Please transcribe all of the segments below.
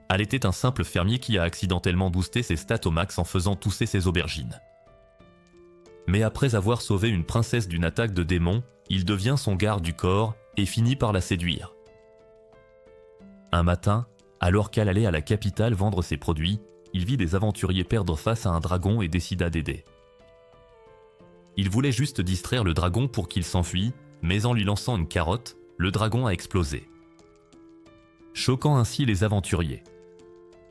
Hal était un simple fermier qui a accidentellement boosté ses stats au max en faisant tousser ses aubergines. Mais après avoir sauvé une princesse d'une attaque de démons, il devient son garde du corps et finit par la séduire. Un matin, alors qu'Hal allait à la capitale vendre ses produits, il vit des aventuriers perdre face à un dragon et décida d'aider. Il voulait juste distraire le dragon pour qu'il s'enfuit, mais en lui lançant une carotte, le dragon a explosé, choquant ainsi les aventuriers.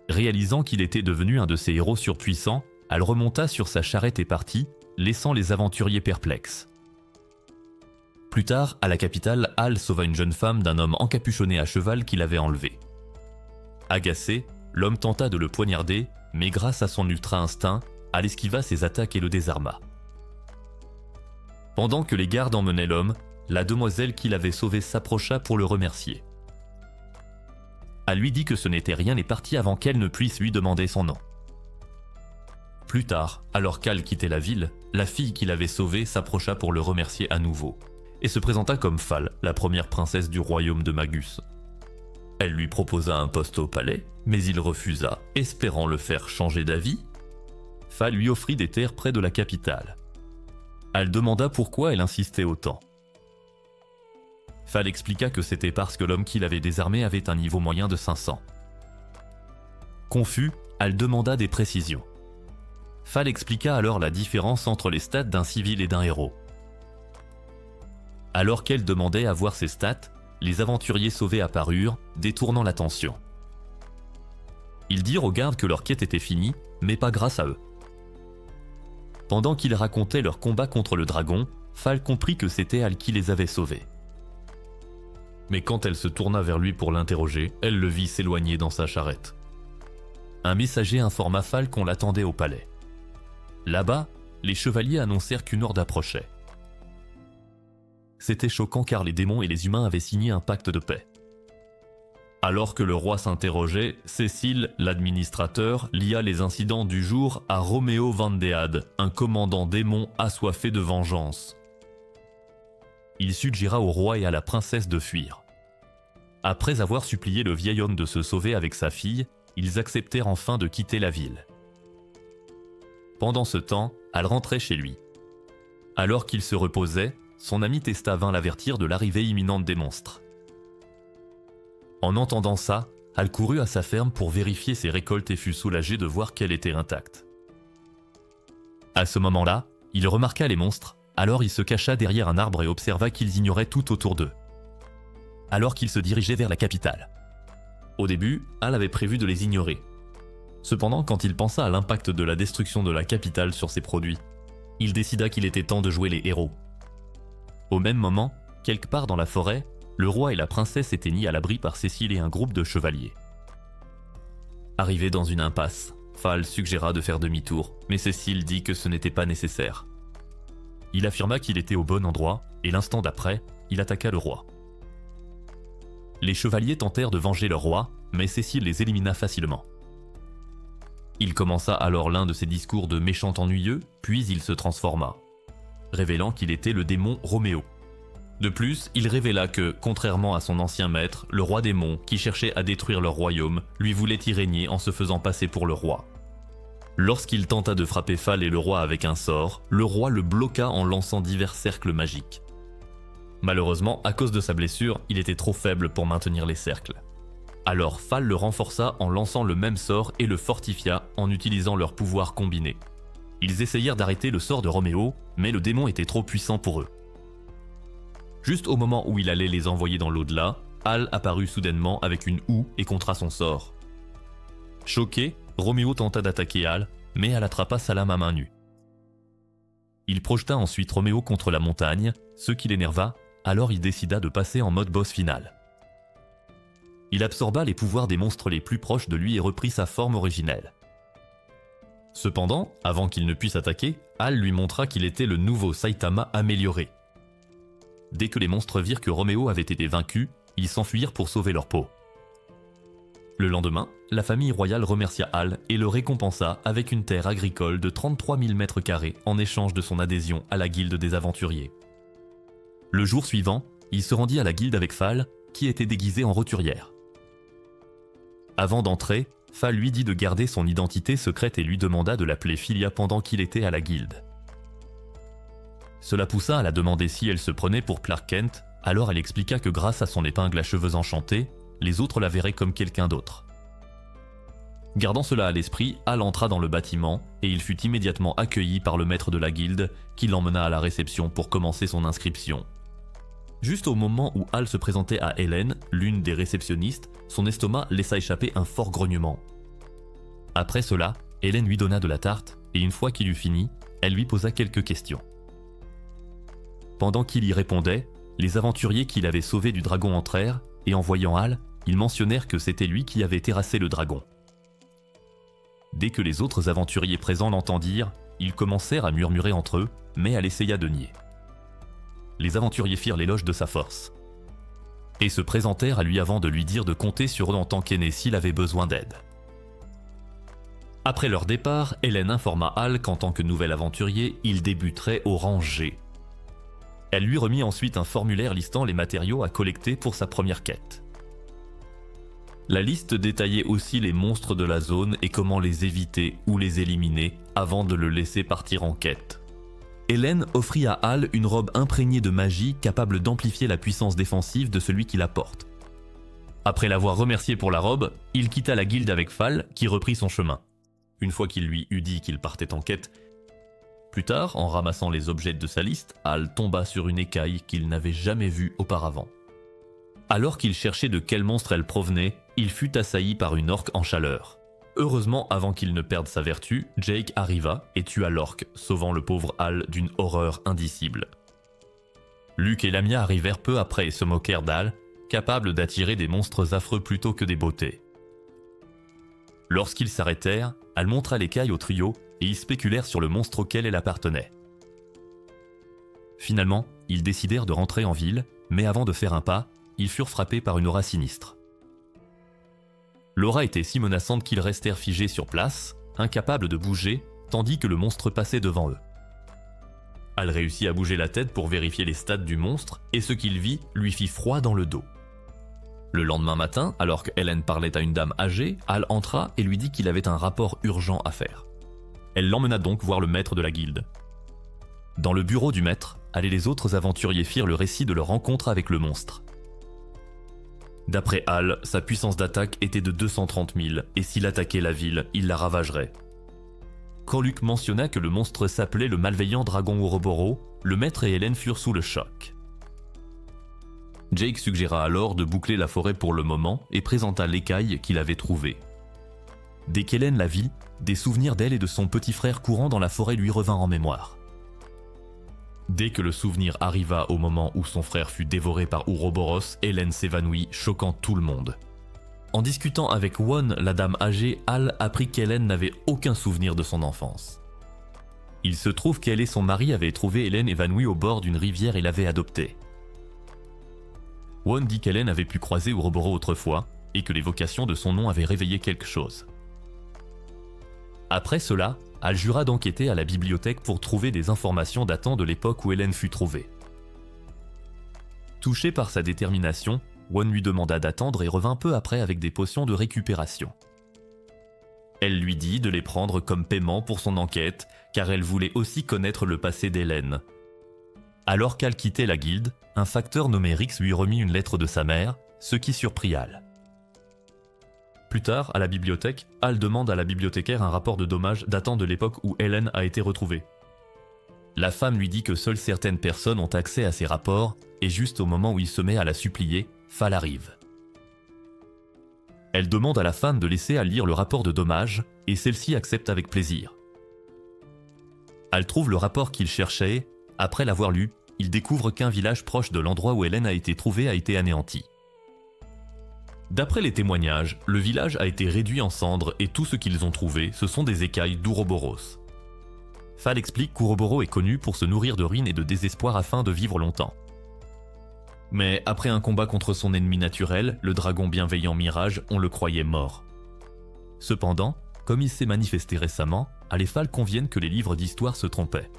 Réalisant qu'il était devenu un de ces héros surpuissants, Hal remonta sur sa charrette et partit, laissant les aventuriers perplexes. Plus tard, à la capitale, Hal sauva une jeune femme d'un homme encapuchonné à cheval qu'il avait enlevé. Agacé, l'homme tenta de le poignarder, mais grâce à son ultra-instinct, Hal esquiva ses attaques et le désarma. Pendant que les gardes emmenaient l'homme, la demoiselle qui l'avait sauvé s'approcha pour le remercier. Hal lui dit que ce n'était rien et partit avant qu'elle ne puisse lui demander son nom. Plus tard, alors qu'Hal quittait la ville, la fille qui l'avait sauvé s'approcha pour le remercier à nouveau, et se présenta comme Fal, la première princesse du royaume de Magus. Elle lui proposa un poste au palais, mais il refusa, espérant le faire changer d'avis. Fal lui offrit des terres près de la capitale. Hal demanda pourquoi elle insistait autant. Fal expliqua que c'était parce que l'homme qui l'avait désarmé avait un niveau moyen de 500. Confus, Hal demanda des précisions. Fal expliqua alors la différence entre les stats d'un civil et d'un héros. Alors qu'elle demandait à voir ses stats, les aventuriers sauvés apparurent, détournant l'attention. Ils dirent aux gardes que leur quête était finie, mais pas grâce à eux. Pendant qu'ils racontaient leur combat contre le dragon, Fal comprit que c'était Hal qui les avait sauvés. Mais quand elle se tourna vers lui pour l'interroger, elle le vit s'éloigner dans sa charrette. Un messager informa Fal qu'on l'attendait au palais. Là-bas, les chevaliers annoncèrent qu'une horde approchait. C'était choquant car les démons et les humains avaient signé un pacte de paix. Alors que le roi s'interrogeait, Cécile, l'administrateur, lia les incidents du jour à Roméo Vandeade, un commandant démon assoiffé de vengeance. Il suggéra au roi et à la princesse de fuir. Après avoir supplié le vieil homme de se sauver avec sa fille, ils acceptèrent enfin de quitter la ville. Pendant ce temps, Hal rentrait chez lui. Alors qu'il se reposait, son ami Testa vint l'avertir de l'arrivée imminente des monstres. En entendant ça, Hal courut à sa ferme pour vérifier ses récoltes et fut soulagé de voir qu'elle était intacte. À ce moment-là, il remarqua les monstres, alors il se cacha derrière un arbre et observa qu'ils ignoraient tout autour d'eux. Alors qu'il se dirigeait vers la capitale. Au début, Hal avait prévu de les ignorer. Cependant, quand il pensa à l'impact de la destruction de la capitale sur ses produits, il décida qu'il était temps de jouer les héros. Au même moment, quelque part dans la forêt, le roi et la princesse étaient mis à l'abri par Cécile et un groupe de chevaliers. Arrivé dans une impasse, Fal suggéra de faire demi-tour, mais Cécile dit que ce n'était pas nécessaire. Il affirma qu'il était au bon endroit, et l'instant d'après, il attaqua le roi. Les chevaliers tentèrent de venger leur roi, mais Cécile les élimina facilement. Il commença alors l'un de ses discours de méchant ennuyeux, puis il se transforma, révélant qu'il était le démon Roméo. De plus, il révéla que, contrairement à son ancien maître, le roi démon, qui cherchait à détruire leur royaume, lui voulait y régner en se faisant passer pour le roi. Lorsqu'il tenta de frapper Fal et le roi avec un sort, le roi le bloqua en lançant divers cercles magiques. Malheureusement, à cause de sa blessure, il était trop faible pour maintenir les cercles. Alors Fal le renforça en lançant le même sort et le fortifia en utilisant leurs pouvoirs combinés. Ils essayèrent d'arrêter le sort de Roméo, mais le démon était trop puissant pour eux. Juste au moment où il allait les envoyer dans l'au-delà, Hal apparut soudainement avec une houe et contra son sort. Choqué, Roméo tenta d'attaquer Hal, mais Hal attrapa sa lame à main nue. Il projeta ensuite Roméo contre la montagne, ce qui l'énerva, alors il décida de passer en mode boss final. Il absorba les pouvoirs des monstres les plus proches de lui et reprit sa forme originelle. Cependant, avant qu'il ne puisse attaquer, Hal lui montra qu'il était le nouveau Saitama amélioré. Dès que les monstres virent que Roméo avait été vaincu, ils s'enfuirent pour sauver leur peau. Le lendemain, la famille royale remercia Hal et le récompensa avec une terre agricole de 33 000 m² en échange de son adhésion à la guilde des aventuriers. Le jour suivant, il se rendit à la guilde avec Fal, qui était déguisée en roturière. Avant d'entrer, Fal lui dit de garder son identité secrète et lui demanda de l'appeler Philia pendant qu'il était à la guilde. Cela poussa à la demander si elle se prenait pour Clark Kent, alors elle expliqua que grâce à son épingle à cheveux enchantés, les autres la verraient comme quelqu'un d'autre. Gardant cela à l'esprit, Hal entra dans le bâtiment et il fut immédiatement accueilli par le maître de la guilde qui l'emmena à la réception pour commencer son inscription. Juste au moment où Hal se présentait à Hélène, l'une des réceptionnistes, son estomac laissa échapper un fort grognement. Après cela, Hélène lui donna de la tarte et une fois qu'il eut fini, elle lui posa quelques questions. Pendant qu'il y répondait, les aventuriers qui l'avaient sauvé du dragon entrèrent et en voyant Hal, ils mentionnèrent que c'était lui qui avait terrassé le dragon. Dès que les autres aventuriers présents l'entendirent, ils commencèrent à murmurer entre eux, mais elle essaya de nier. Les aventuriers firent l'éloge de sa force et se présentèrent à lui avant de lui dire de compter sur eux en tant qu'aîné s'il avait besoin d'aide. Après leur départ, Hélène informa Hal qu'en tant que nouvel aventurier, il débuterait au rang G. Elle lui remit ensuite un formulaire listant les matériaux à collecter pour sa première quête. La liste détaillait aussi les monstres de la zone et comment les éviter ou les éliminer avant de le laisser partir en quête. Hélène offrit à Hal une robe imprégnée de magie capable d'amplifier la puissance défensive de celui qui la porte. Après l'avoir remercié pour la robe, il quitta la guilde avec Fal qui reprit son chemin. Une fois qu'il lui eut dit qu'il partait en quête, plus tard, en ramassant les objets de sa liste, Hal tomba sur une écaille qu'il n'avait jamais vue auparavant. Alors qu'il cherchait de quel monstre elle provenait, il fut assailli par une orque en chaleur. Heureusement, avant qu'il ne perde sa vertu, Jake arriva et tua l'orque, sauvant le pauvre Hal d'une horreur indicible. Luke et Lamia arrivèrent peu après et se moquèrent d'Hal, capable d'attirer des monstres affreux plutôt que des beautés. Lorsqu'ils s'arrêtèrent, Hal montra l'écaille au trio et ils spéculèrent sur le monstre auquel elle appartenait. Finalement, ils décidèrent de rentrer en ville, mais avant de faire un pas, ils furent frappés par une aura sinistre. L'aura était si menaçante qu'ils restèrent figés sur place, incapables de bouger, tandis que le monstre passait devant eux. Hal réussit à bouger la tête pour vérifier les stats du monstre, et ce qu'il vit lui fit froid dans le dos. Le lendemain matin, alors que Hélène parlait à une dame âgée, Hal entra et lui dit qu'il avait un rapport urgent à faire. Elle l'emmena donc voir le maître de la guilde. Dans le bureau du maître, Hal et les autres aventuriers firent le récit de leur rencontre avec le monstre. D'après Hal, sa puissance d'attaque était de 230 000 et s'il attaquait la ville, il la ravagerait. Quand Luke mentionna que le monstre s'appelait le malveillant dragon Ouroboros, le maître et Hélène furent sous le choc. Jake suggéra alors de boucler la forêt pour le moment et présenta l'écaille qu'il avait trouvée. Dès qu'Hélène la vit, des souvenirs d'elle et de son petit frère courant dans la forêt lui revinrent en mémoire. Dès que le souvenir arriva au moment où son frère fut dévoré par Ouroboros, Hélène s'évanouit, choquant tout le monde. En discutant avec Won, la dame âgée, Hal apprit qu'Hélène n'avait aucun souvenir de son enfance. Il se trouve qu'elle et son mari avaient trouvé Hélène évanouie au bord d'une rivière et l'avaient adoptée. Won dit qu'Hélène avait pu croiser Ouroboros autrefois et que l'évocation de son nom avait réveillé quelque chose. Après cela, Hal jura d'enquêter à la bibliothèque pour trouver des informations datant de l'époque où Hélène fut trouvée. Touché par sa détermination, Won lui demanda d'attendre et revint peu après avec des potions de récupération. Elle lui dit de les prendre comme paiement pour son enquête, car elle voulait aussi connaître le passé d'Hélène. Alors qu'Hal quittait la guilde, un facteur nommé Rix lui remit une lettre de sa mère, ce qui surprit Hal. Plus tard, à la bibliothèque, Hal demande à la bibliothécaire un rapport de dommages datant de l'époque où Hélène a été retrouvée. La femme lui dit que seules certaines personnes ont accès à ces rapports, et juste au moment où il se met à la supplier, Fal arrive. Elle demande à la femme de laisser Hal lire le rapport de dommages, et celle-ci accepte avec plaisir. Hal trouve le rapport qu'il cherchait. Après l'avoir lu, il découvre qu'un village proche de l'endroit où Hélène a été trouvée a été anéanti. D'après les témoignages, le village a été réduit en cendres et tout ce qu'ils ont trouvé, ce sont des écailles d'Ouroboros. Fal explique qu'Ouroboros est connu pour se nourrir de ruines et de désespoir afin de vivre longtemps. Mais après un combat contre son ennemi naturel, le dragon bienveillant Mirage, on le croyait mort. Cependant, comme il s'est manifesté récemment, Hal et Fal conviennent que les livres d'histoire se trompaient.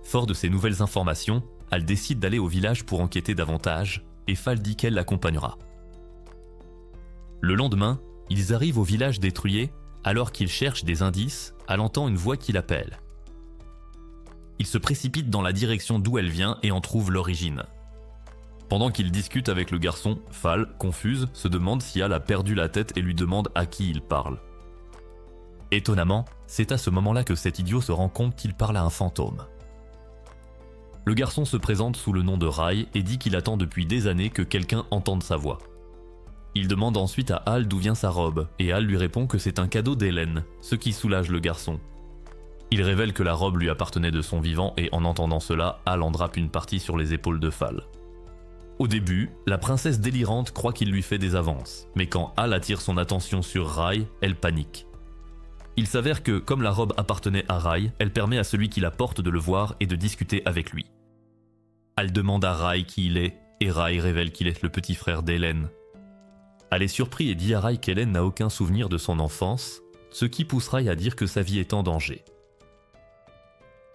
Fort de ces nouvelles informations, Hal décide d'aller au village pour enquêter davantage, et Fal dit qu'elle l'accompagnera. Le lendemain, ils arrivent au village détruit. Alors qu'ils cherchent des indices, elle entend une voix qui l'appelle. Il se précipite dans la direction d'où elle vient et en trouve l'origine. Pendant qu'il discute avec le garçon, Fall, confuse, se demande si Al a perdu la tête et lui demande à qui il parle. Étonnamment, c'est à ce moment-là que cet idiot se rend compte qu'il parle à un fantôme. Le garçon se présente sous le nom de Rai et dit qu'il attend depuis des années que quelqu'un entende sa voix. Il demande ensuite à Al d'où vient sa robe, et Al lui répond que c'est un cadeau d'Hélène, ce qui soulage le garçon. Il révèle que la robe lui appartenait de son vivant et en entendant cela, Al en drape une partie sur les épaules de Fall. Au début, la princesse délirante croit qu'il lui fait des avances, mais quand Al attire son attention sur Rai, elle panique. Il s'avère que, comme la robe appartenait à Rai, elle permet à celui qui la porte de le voir et de discuter avec lui. Al demande à Rai qui il est, et Rai révèle qu'il est le petit frère d'Hélène. Al est surpris et dit à Rai qu'Hélène n'a aucun souvenir de son enfance, ce qui pousse Rai à dire que sa vie est en danger.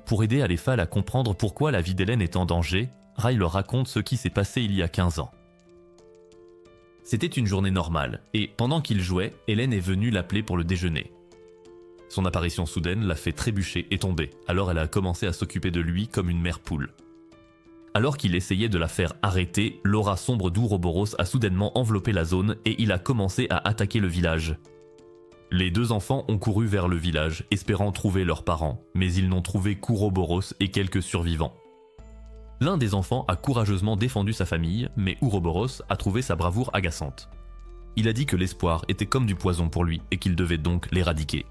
Pour aider Al et Fall à comprendre pourquoi la vie d'Hélène est en danger, Rai leur raconte ce qui s'est passé il y a 15 ans. C'était une journée normale, et pendant qu'ils jouaient, Hélène est venue l'appeler pour le déjeuner. Son apparition soudaine l'a fait trébucher et tomber, alors elle a commencé à s'occuper de lui comme une mère poule. Alors qu'il essayait de la faire arrêter, l'aura sombre d'Ouroboros a soudainement enveloppé la zone et il a commencé à attaquer le village. Les deux enfants ont couru vers le village, espérant trouver leurs parents, mais ils n'ont trouvé qu'Ouroboros et quelques survivants. L'un des enfants a courageusement défendu sa famille, mais Ouroboros a trouvé sa bravoure agaçante. Il a dit que l'espoir était comme du poison pour lui et qu'il devait donc l'éradiquer.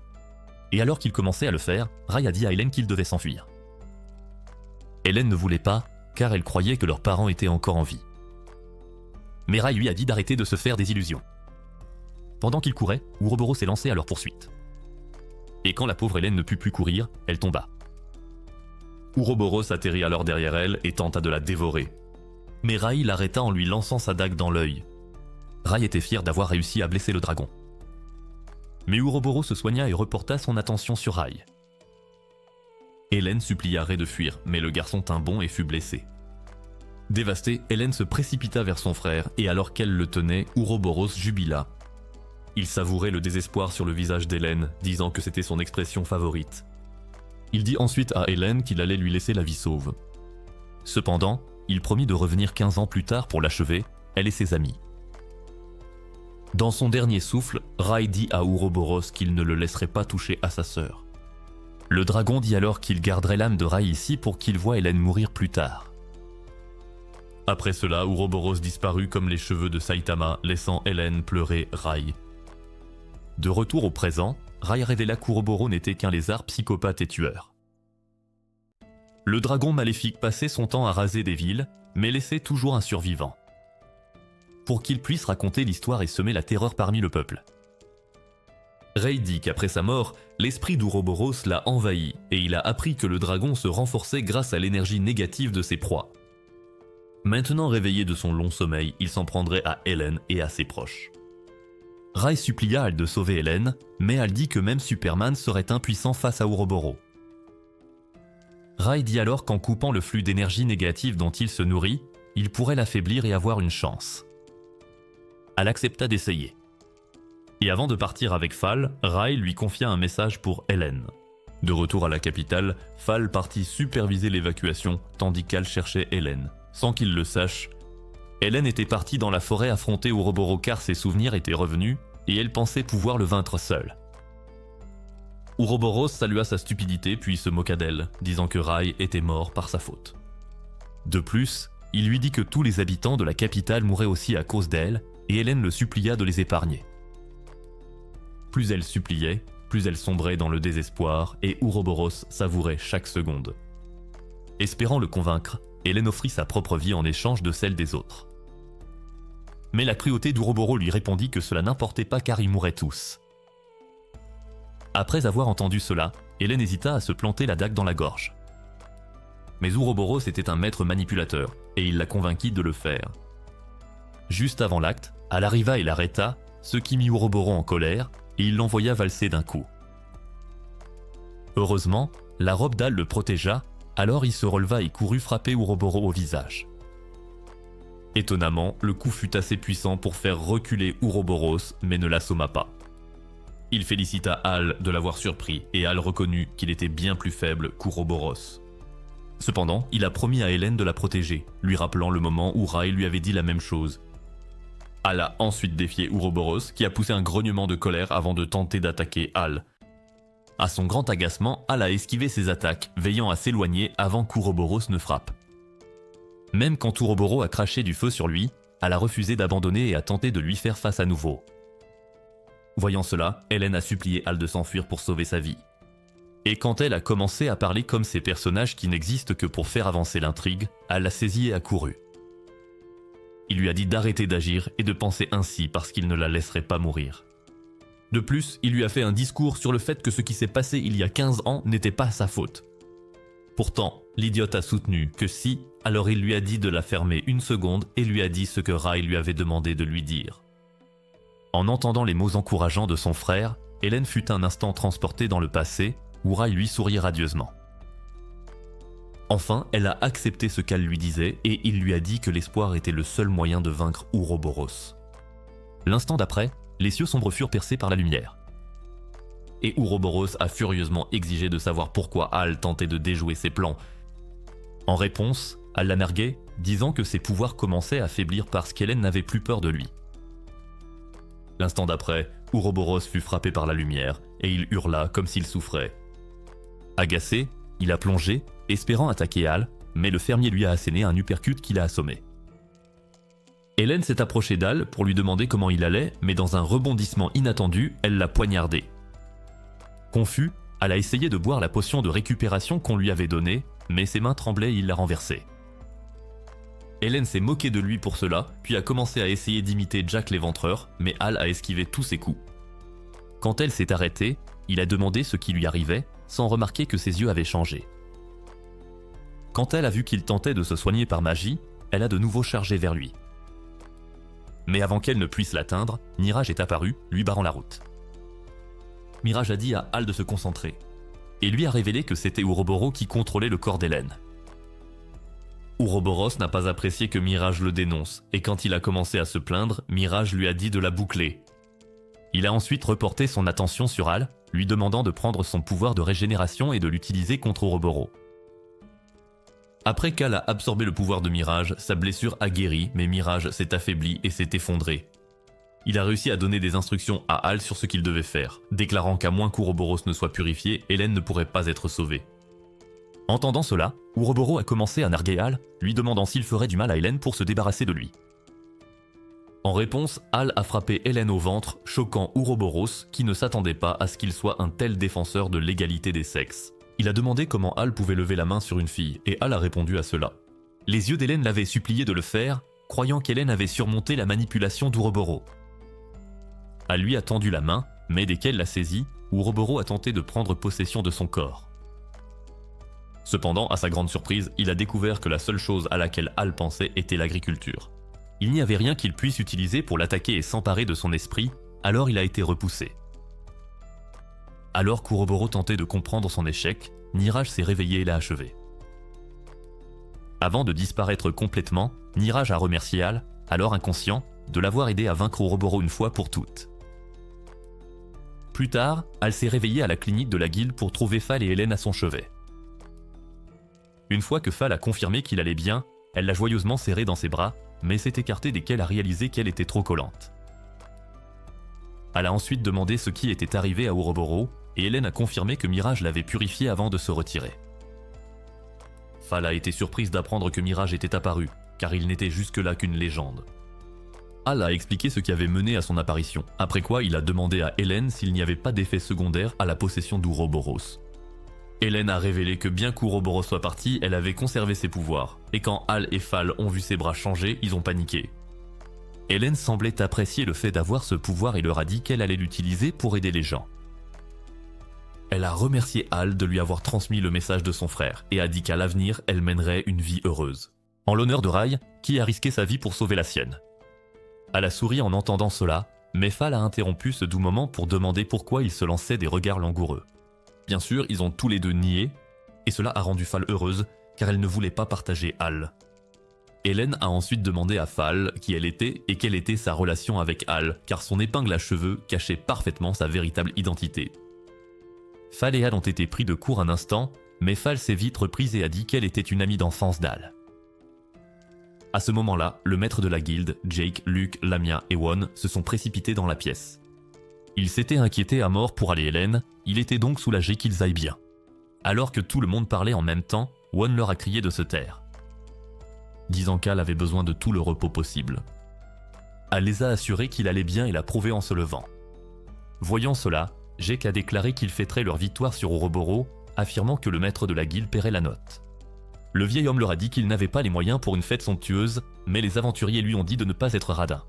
Et alors qu'il commençait à le faire, Rai a dit à Hélène qu'il devait s'enfuir. Hélène ne voulait pas, car elle croyait que leurs parents étaient encore en vie. Mais Rai lui a dit d'arrêter de se faire des illusions. Pendant qu'il courait, Ouroboros s'est lancé à leur poursuite. Et quand la pauvre Hélène ne put plus courir, elle tomba. Ouroboros atterrit alors derrière elle et tenta de la dévorer. Mais Rai l'arrêta en lui lançant sa dague dans l'œil. Rai était fier d'avoir réussi à blesser le dragon. Mais Ouroboros se soigna et reporta son attention sur Rai. Hélène supplia Rai de fuir, mais le garçon tint bon et fut blessé. Dévastée, Hélène se précipita vers son frère et alors qu'elle le tenait, Ouroboros jubila. Il savourait le désespoir sur le visage d'Hélène, disant que c'était son expression favorite. Il dit ensuite à Hélène qu'il allait lui laisser la vie sauve. Cependant, il promit de revenir 15 ans plus tard pour l'achever, elle et ses amis. Dans son dernier souffle, Rai dit à Ouroboros qu'il ne le laisserait pas toucher à sa sœur. Le dragon dit alors qu'il garderait l'âme de Rai ici pour qu'il voie Hélène mourir plus tard. Après cela, Ouroboros disparut comme les cheveux de Saitama, laissant Hélène pleurer Rai. De retour au présent, Rai révéla qu'Ouroboros n'était qu'un lézard psychopathe et tueur. Le dragon maléfique passait son temps à raser des villes, mais laissait toujours un survivant. Pour qu'il puisse raconter l'histoire et semer la terreur parmi le peuple. Rai dit qu'après sa mort, l'esprit d'Ouroboros l'a envahi et il a appris que le dragon se renforçait grâce à l'énergie négative de ses proies. Maintenant réveillé de son long sommeil, il s'en prendrait à Hélène et à ses proches. Rai supplia Al de sauver Hélène, mais Al dit que même Superman serait impuissant face à Ouroboros. Rai dit alors qu'en coupant le flux d'énergie négative dont il se nourrit, il pourrait l'affaiblir et avoir une chance. Al accepta d'essayer. Et avant de partir avec Fall, Rai lui confia un message pour Hélène. De retour à la capitale, Fall partit superviser l'évacuation, tandis qu'Al cherchait Hélène. Sans qu'il le sache, Hélène était partie dans la forêt affronter Ouroboros car ses souvenirs étaient revenus, et elle pensait pouvoir le vaincre seule. Ouroboros salua sa stupidité puis se moqua d'elle, disant que Rai était mort par sa faute. De plus, il lui dit que tous les habitants de la capitale mouraient aussi à cause d'elle, et Hélène le supplia de les épargner. Plus elle suppliait, plus elle sombrait dans le désespoir et Ouroboros savourait chaque seconde. Espérant le convaincre, Hélène offrit sa propre vie en échange de celle des autres. Mais la cruauté d'Ouroboros lui répondit que cela n'importait pas car ils mouraient tous. Après avoir entendu cela, Hélène hésita à se planter la dague dans la gorge. Mais Ouroboros était un maître manipulateur et il la convainquit de le faire. Juste avant l'acte, Al arriva et l'arrêta, ce qui mit Ouroboros en colère, et il l'envoya valser d'un coup. Heureusement, la robe d'Al le protégea, alors il se releva et courut frapper Ouroboros au visage. Étonnamment, le coup fut assez puissant pour faire reculer Ouroboros, mais ne l'assomma pas. Il félicita Hal de l'avoir surpris, et Hal reconnut qu'il était bien plus faible qu'Ouroboros. Cependant, il a promis à Hélène de la protéger, lui rappelant le moment où Rai lui avait dit la même chose. Hal a ensuite défié Ouroboros, qui a poussé un grognement de colère avant de tenter d'attaquer Hal. À son grand agacement, Hal a esquivé ses attaques, veillant à s'éloigner avant qu'Ouroboros ne frappe. Même quand Ouroboros a craché du feu sur lui, Hal a refusé d'abandonner et a tenté de lui faire face à nouveau. Voyant cela, Hélène a supplié Hal de s'enfuir pour sauver sa vie. Et quand elle a commencé à parler comme ces personnages qui n'existent que pour faire avancer l'intrigue, Hal l'a saisi et a couru. Il lui a dit d'arrêter d'agir et de penser ainsi parce qu'il ne la laisserait pas mourir. De plus, il lui a fait un discours sur le fait que ce qui s'est passé il y a 15 ans n'était pas sa faute. Pourtant, l'idiote a soutenu que si, alors il lui a dit de la fermer une seconde et lui a dit ce que Rai lui avait demandé de lui dire. En entendant les mots encourageants de son frère, Hélène fut un instant transportée dans le passé, où Rai lui souriait radieusement. Enfin, elle a accepté ce qu'Hal lui disait et il lui a dit que l'espoir était le seul moyen de vaincre Ouroboros. L'instant d'après, les cieux sombres furent percés par la lumière. Et Ouroboros a furieusement exigé de savoir pourquoi Hal tentait de déjouer ses plans. En réponse, Hal la narguait, disant que ses pouvoirs commençaient à faiblir parce qu'Hélène n'avait plus peur de lui. L'instant d'après, Ouroboros fut frappé par la lumière et il hurla comme s'il souffrait. Agacé, il a plongé, espérant attaquer Hal, mais le fermier lui a asséné un uppercut qui l'a assommé. Hélène s'est approchée d'Hal pour lui demander comment il allait, mais dans un rebondissement inattendu, elle l'a poignardé. Confus, Hal a essayé de boire la potion de récupération qu'on lui avait donnée, mais ses mains tremblaient et il l'a renversée. Hélène s'est moquée de lui pour cela, puis a commencé à essayer d'imiter Jack l'Éventreur, mais Hal a esquivé tous ses coups. Quand elle s'est arrêtée, il a demandé ce qui lui arrivait, sans remarquer que ses yeux avaient changé. Quand elle a vu qu'il tentait de se soigner par magie, elle a de nouveau chargé vers lui. Mais avant qu'elle ne puisse l'atteindre, Mirage est apparu, lui barrant la route. Mirage a dit à Hal de se concentrer, et lui a révélé que c'était Ouroboros qui contrôlait le corps d'Hélène. Ouroboros n'a pas apprécié que Mirage le dénonce, et quand il a commencé à se plaindre, Mirage lui a dit de la boucler. Il a ensuite reporté son attention sur Hal, lui demandant de prendre son pouvoir de régénération et de l'utiliser contre Ouroboros. Après qu'Hal a absorbé le pouvoir de Mirage, sa blessure a guéri, mais Mirage s'est affaibli et s'est effondré. Il a réussi à donner des instructions à Hal sur ce qu'il devait faire, déclarant qu'à moins qu'Ouroboros ne soit purifié, Hélène ne pourrait pas être sauvée. Entendant cela, Ouroboros a commencé à narguer Hal, lui demandant s'il ferait du mal à Hélène pour se débarrasser de lui. En réponse, Hal a frappé Hélène au ventre, choquant Ouroboros, qui ne s'attendait pas à ce qu'il soit un tel défenseur de l'égalité des sexes. Il a demandé comment Hal pouvait lever la main sur une fille, et Hal a répondu à cela. Les yeux d'Hélène l'avaient supplié de le faire, croyant qu'Hélène avait surmonté la manipulation d'Ouroboros. Hal lui a tendu la main, mais dès qu'elle l'a saisie, Ouroboros a tenté de prendre possession de son corps. Cependant, à sa grande surprise, il a découvert que la seule chose à laquelle Hal pensait était l'agriculture. Il n'y avait rien qu'il puisse utiliser pour l'attaquer et s'emparer de son esprit, alors il a été repoussé. Alors qu'Ouroboros tentait de comprendre son échec, Mirage s'est réveillé et l'a achevé. Avant de disparaître complètement, Mirage a remercié Hal, alors inconscient, de l'avoir aidé à vaincre Ouroboros une fois pour toutes. Plus tard, Hal s'est réveillé à la clinique de la guilde pour trouver Fal et Hélène à son chevet. Une fois que Fal a confirmé qu'il allait bien, elle l'a joyeusement serré dans ses bras, mais s'est écartée dès qu'elle a réalisé qu'elle était trop collante. Elle a ensuite demandé ce qui était arrivé à Ouroboros, et Hélène a confirmé que Mirage l'avait purifié avant de se retirer. Fal a été surprise d'apprendre que Mirage était apparu, car il n'était jusque-là qu'une légende. Hal a expliqué ce qui avait mené à son apparition, après quoi il a demandé à Hélène s'il n'y avait pas d'effet secondaire à la possession d'Ouroboros. Hélène a révélé que bien qu'Ouroboros soit parti, elle avait conservé ses pouvoirs, et quand Hal et Fal ont vu ses bras changer, ils ont paniqué. Hélène semblait apprécier le fait d'avoir ce pouvoir et leur a dit qu'elle allait l'utiliser pour aider les gens. Elle a remercié Hal de lui avoir transmis le message de son frère, et a dit qu'à l'avenir, elle mènerait une vie heureuse. En l'honneur de Rai, qui a risqué sa vie pour sauver la sienne. Hal a souri en entendant cela, mais Fal a interrompu ce doux moment pour demander pourquoi il se lançait des regards langoureux. Bien sûr, ils ont tous les deux nié, et cela a rendu Fal heureuse, car elle ne voulait pas partager Hal. Hélène a ensuite demandé à Fall qui elle était et quelle était sa relation avec Hal, car son épingle à cheveux cachait parfaitement sa véritable identité. Fall et Hal ont été pris de court un instant, mais Fall s'est vite reprise et a dit qu'elle était une amie d'enfance d'Hal. À ce moment-là, le maître de la guilde, Jake, Luke, Lamia et Won se sont précipités dans la pièce. Ils s'étaient inquiétés à mort pour aller Hélène, il était donc soulagé qu'ils aillent bien. Alors que tout le monde parlait en même temps, Won leur a crié de se taire, disant qu'Hal avait besoin de tout le repos possible. Hal les a assurés qu'il allait bien et l'a prouvé en se levant. Voyant cela, Jake a déclaré qu'il fêterait leur victoire sur Ouroboros, affirmant que le maître de la guilde paierait la note. Le vieil homme leur a dit qu'il n'avait pas les moyens pour une fête somptueuse, mais les aventuriers lui ont dit de ne pas être radins.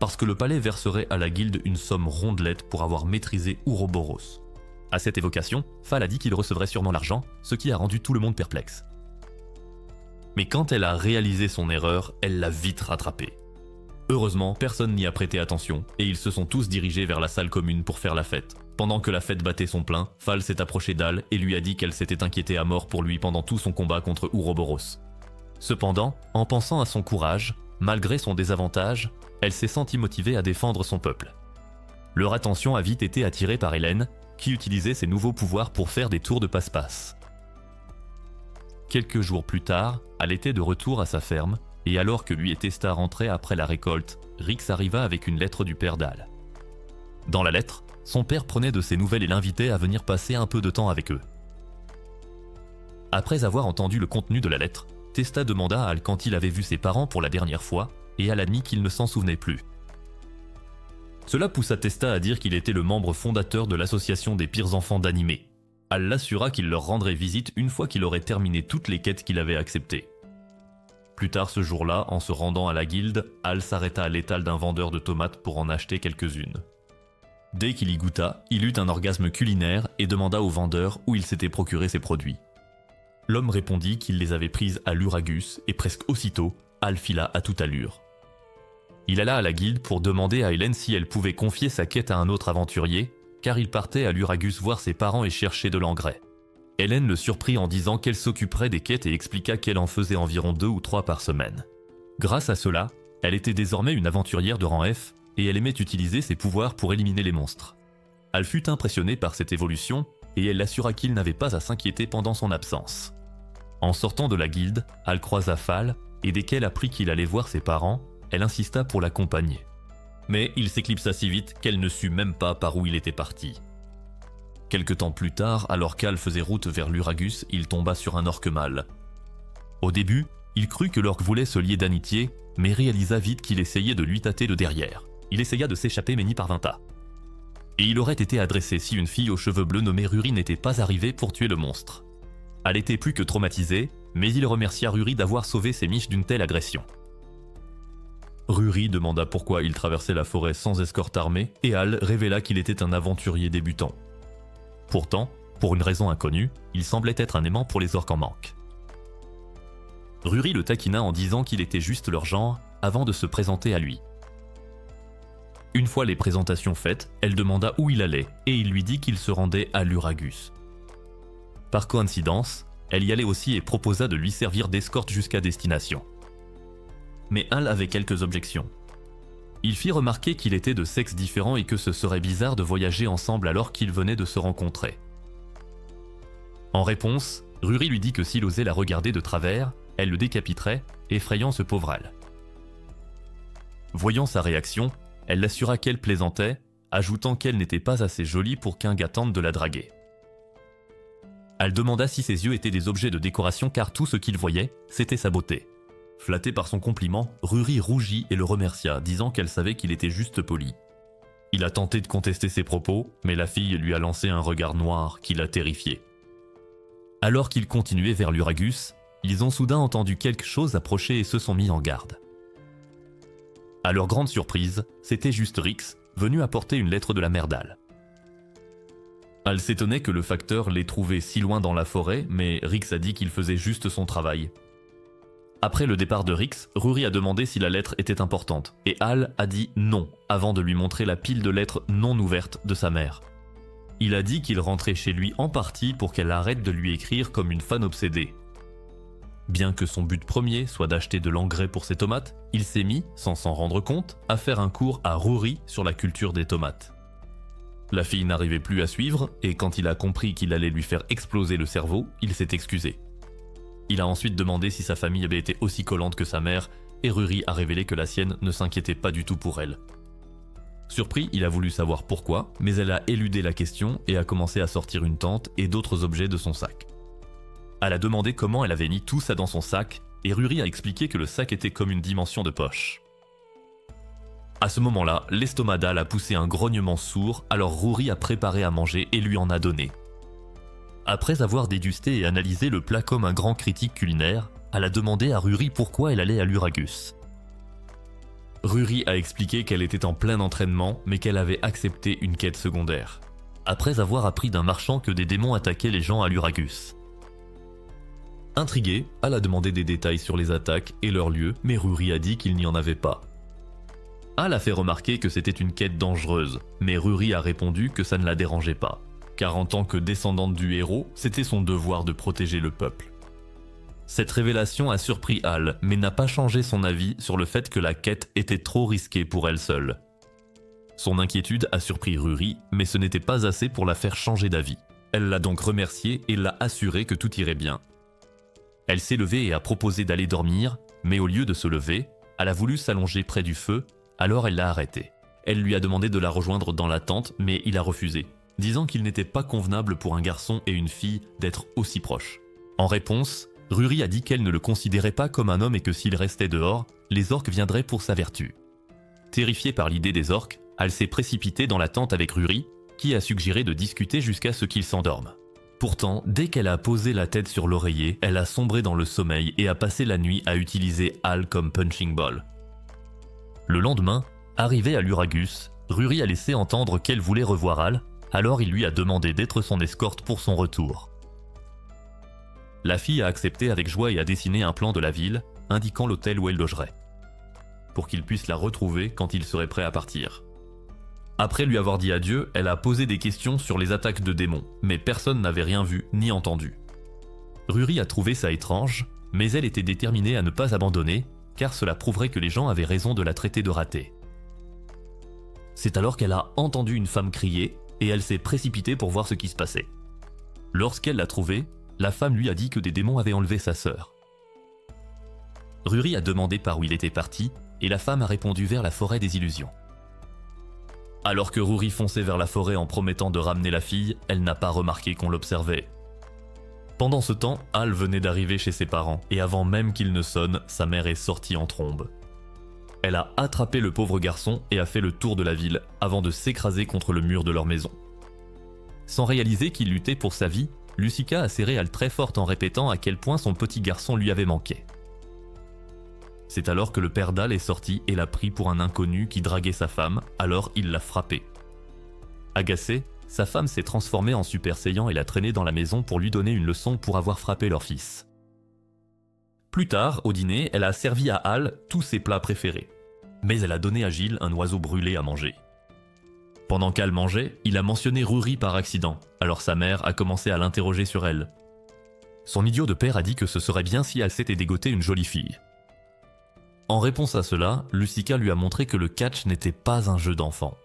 Parce que le palais verserait à la guilde une somme rondelette pour avoir maîtrisé Ouroboros. À cette évocation, Fall a dit qu'il recevrait sûrement l'argent, ce qui a rendu tout le monde perplexe. Mais quand elle a réalisé son erreur, elle l'a vite rattrapée. Heureusement, personne n'y a prêté attention, et ils se sont tous dirigés vers la salle commune pour faire la fête. Pendant que la fête battait son plein, Fall s'est approché d'Hal et lui a dit qu'elle s'était inquiétée à mort pour lui pendant tout son combat contre Ouroboros. Cependant, en pensant à son courage, malgré son désavantage, elle s'est sentie motivée à défendre son peuple. Leur attention a vite été attirée par Hélène, qui utilisait ses nouveaux pouvoirs pour faire des tours de passe-passe. Quelques jours plus tard, Hal était de retour à sa ferme, et alors que lui et Testa rentraient après la récolte, Rix arriva avec une lettre du père d'Hal. Dans la lettre, son père prenait de ses nouvelles et l'invitait à venir passer un peu de temps avec eux. Après avoir entendu le contenu de la lettre, Testa demanda à Hal quand il avait vu ses parents pour la dernière fois, et Hal admit qu'il ne s'en souvenait plus. Cela poussa Testa à dire qu'il était le membre fondateur de l'association des pires enfants d'animé. Hal l'assura qu'il leur rendrait visite une fois qu'il aurait terminé toutes les quêtes qu'il avait acceptées. Plus tard ce jour-là, en se rendant à la guilde, Hal s'arrêta à l'étal d'un vendeur de tomates pour en acheter quelques-unes. Dès qu'il y goûta, il eut un orgasme culinaire et demanda au vendeur où il s'était procuré ses produits. L'homme répondit qu'il les avait prises à l'Uragus et presque aussitôt, Hal fila à toute allure. Il alla à la guilde pour demander à Hélène si elle pouvait confier sa quête à un autre aventurier, car il partait à l'Uragus voir ses parents et chercher de l'engrais. Hélène le surprit en disant qu'elle s'occuperait des quêtes et expliqua qu'elle en faisait environ 2 ou 3 par semaine. Grâce à cela, elle était désormais une aventurière de rang F et elle aimait utiliser ses pouvoirs pour éliminer les monstres. Hal fut impressionné par cette évolution et elle l'assura qu'il n'avait pas à s'inquiéter pendant son absence. En sortant de la guilde, Hal croisa Fall et dès qu'elle apprit qu'il allait voir ses parents, elle insista pour l'accompagner. Mais il s'éclipsa si vite qu'elle ne sut même pas par où il était parti. Quelque temps plus tard, alors qu'Hal faisait route vers l'Uragus, il tomba sur un orque mâle. Au début, il crut que l'orque voulait se lier d'amitié, mais réalisa vite qu'il essayait de lui tâter de derrière. Il essaya de s'échapper mais n'y parvinta. Et il aurait été adressé si une fille aux cheveux bleus nommée Ruri n'était pas arrivée pour tuer le monstre. Hal était plus que traumatisé, mais il remercia Ruri d'avoir sauvé ses miches d'une telle agression. Ruri demanda pourquoi il traversait la forêt sans escorte armée et Hal révéla qu'il était un aventurier débutant. Pourtant, pour une raison inconnue, il semblait être un aimant pour les orques en manque. Ruri le taquina en disant qu'il était juste leur genre avant de se présenter à lui. Une fois les présentations faites, elle demanda où il allait et il lui dit qu'il se rendait à l'Uragus. Par coïncidence, elle y allait aussi et proposa de lui servir d'escorte jusqu'à destination. Mais Hal avait quelques objections. Il fit remarquer qu'il était de sexes différents et que ce serait bizarre de voyager ensemble alors qu'ils venaient de se rencontrer. En réponse, Ruri lui dit que s'il osait la regarder de travers, elle le décapiterait, effrayant ce pauvre Hal. Voyant sa réaction, elle l'assura qu'elle plaisantait, ajoutant qu'elle n'était pas assez jolie pour qu'un gars tente de la draguer. Hal demanda si ses yeux étaient des objets de décoration car tout ce qu'il voyait, c'était sa beauté. Flatté par son compliment, Ruri rougit et le remercia, disant qu'elle savait qu'il était juste poli. Il a tenté de contester ses propos, mais la fille lui a lancé un regard noir qui l'a terrifié. Alors qu'ils continuaient vers l'Uragus, ils ont soudain entendu quelque chose approcher et se sont mis en garde. À leur grande surprise, c'était juste Rix, venu apporter une lettre de la mère d'Hal. Hal s'étonnait que le facteur l'ait trouvé si loin dans la forêt, mais Rix a dit qu'il faisait juste son travail. Après le départ de Rix, Ruri a demandé si la lettre était importante, et Hal a dit non, avant de lui montrer la pile de lettres non ouvertes de sa mère. Il a dit qu'il rentrait chez lui en partie pour qu'elle arrête de lui écrire comme une fan obsédée. Bien que son but premier soit d'acheter de l'engrais pour ses tomates, il s'est mis, sans s'en rendre compte, à faire un cours à Rory sur la culture des tomates. La fille n'arrivait plus à suivre et quand il a compris qu'il allait lui faire exploser le cerveau, il s'est excusé. Il a ensuite demandé si sa famille avait été aussi collante que sa mère et Rory a révélé que la sienne ne s'inquiétait pas du tout pour elle. Surpris, il a voulu savoir pourquoi, mais elle a éludé la question et a commencé à sortir une tente et d'autres objets de son sac. Elle a demandé comment elle avait mis tout ça dans son sac et Rory a expliqué que le sac était comme une dimension de poche. À ce moment-là, l'estomac d'Al a poussé un grognement sourd, alors Rory a préparé à manger et lui en a donné. Après avoir dégusté et analysé le plat comme un grand critique culinaire, elle a demandé à Rory pourquoi elle allait à l'Uragus. Rory a expliqué qu'elle était en plein entraînement, mais qu'elle avait accepté une quête secondaire. Après avoir appris d'un marchand que des démons attaquaient les gens à l'Uragus. Intriguée, elle a demandé des détails sur les attaques et leurs lieux, mais Rory a dit qu'il n'y en avait pas. Al a fait remarquer que c'était une quête dangereuse, mais Rory a répondu que ça ne la dérangeait pas, car en tant que descendante du héros, c'était son devoir de protéger le peuple. Cette révélation a surpris Al, mais n'a pas changé son avis sur le fait que la quête était trop risquée pour elle seule. Son inquiétude a surpris Rory, mais ce n'était pas assez pour la faire changer d'avis. Elle l'a donc remercié et l'a assuré que tout irait bien. Elle s'est levée et a proposé d'aller dormir, mais au lieu de se lever, elle a voulu s'allonger près du feu, alors elle l'a arrêté. Elle lui a demandé de la rejoindre dans la tente, mais il a refusé, disant qu'il n'était pas convenable pour un garçon et une fille d'être aussi proches. En réponse, Rory a dit qu'elle ne le considérait pas comme un homme et que s'il restait dehors, les orques viendraient pour sa vertu. Terrifiée par l'idée des orques, elle s'est précipitée dans la tente avec Rory, qui a suggéré de discuter jusqu'à ce qu'il s'endorme. Pourtant, dès qu'elle a posé la tête sur l'oreiller, elle a sombré dans le sommeil et a passé la nuit à utiliser Al comme punching ball. Le lendemain, arrivée à l'Uragus, Rory a laissé entendre qu'elle voulait revoir Al, alors il lui a demandé d'être son escorte pour son retour. La fille a accepté avec joie et a dessiné un plan de la ville, indiquant l'hôtel où elle logerait, pour qu'il puisse la retrouver quand il serait prêt à partir. Après lui avoir dit adieu, elle a posé des questions sur les attaques de démons, mais personne n'avait rien vu ni entendu. Rory a trouvé ça étrange, mais elle était déterminée à ne pas abandonner, car cela prouverait que les gens avaient raison de la traiter de ratée. C'est alors qu'elle a entendu une femme crier, et elle s'est précipitée pour voir ce qui se passait. Lorsqu'elle l'a trouvée, la femme lui a dit que des démons avaient enlevé sa sœur. Rory a demandé par où il était parti, et la femme a répondu vers la forêt des illusions. Alors que Rory fonçait vers la forêt en promettant de ramener la fille, elle n'a pas remarqué qu'on l'observait. Pendant ce temps, Al venait d'arriver chez ses parents, et avant même qu'il ne sonne, sa mère est sortie en trombe. Elle a attrapé le pauvre garçon et a fait le tour de la ville, avant de s'écraser contre le mur de leur maison. Sans réaliser qu'il luttait pour sa vie, Lucica a serré Al très forte en répétant à quel point son petit garçon lui avait manqué. C'est alors que le père d'Al est sorti et l'a pris pour un inconnu qui draguait sa femme, alors il l'a frappé. Agacée, sa femme s'est transformée en Super Saiyan et l'a traîné dans la maison pour lui donner une leçon pour avoir frappé leur fils. Plus tard, au dîner, elle a servi à Al tous ses plats préférés. Mais elle a donné à Gilles un oiseau brûlé à manger. Pendant qu'Al mangeait, il a mentionné Rory par accident, alors sa mère a commencé à l'interroger sur elle. Son idiot de père a dit que ce serait bien si Al s'était dégoté une jolie fille. En réponse à cela, Lucica lui a montré que le catch n'était pas un jeu d'enfant.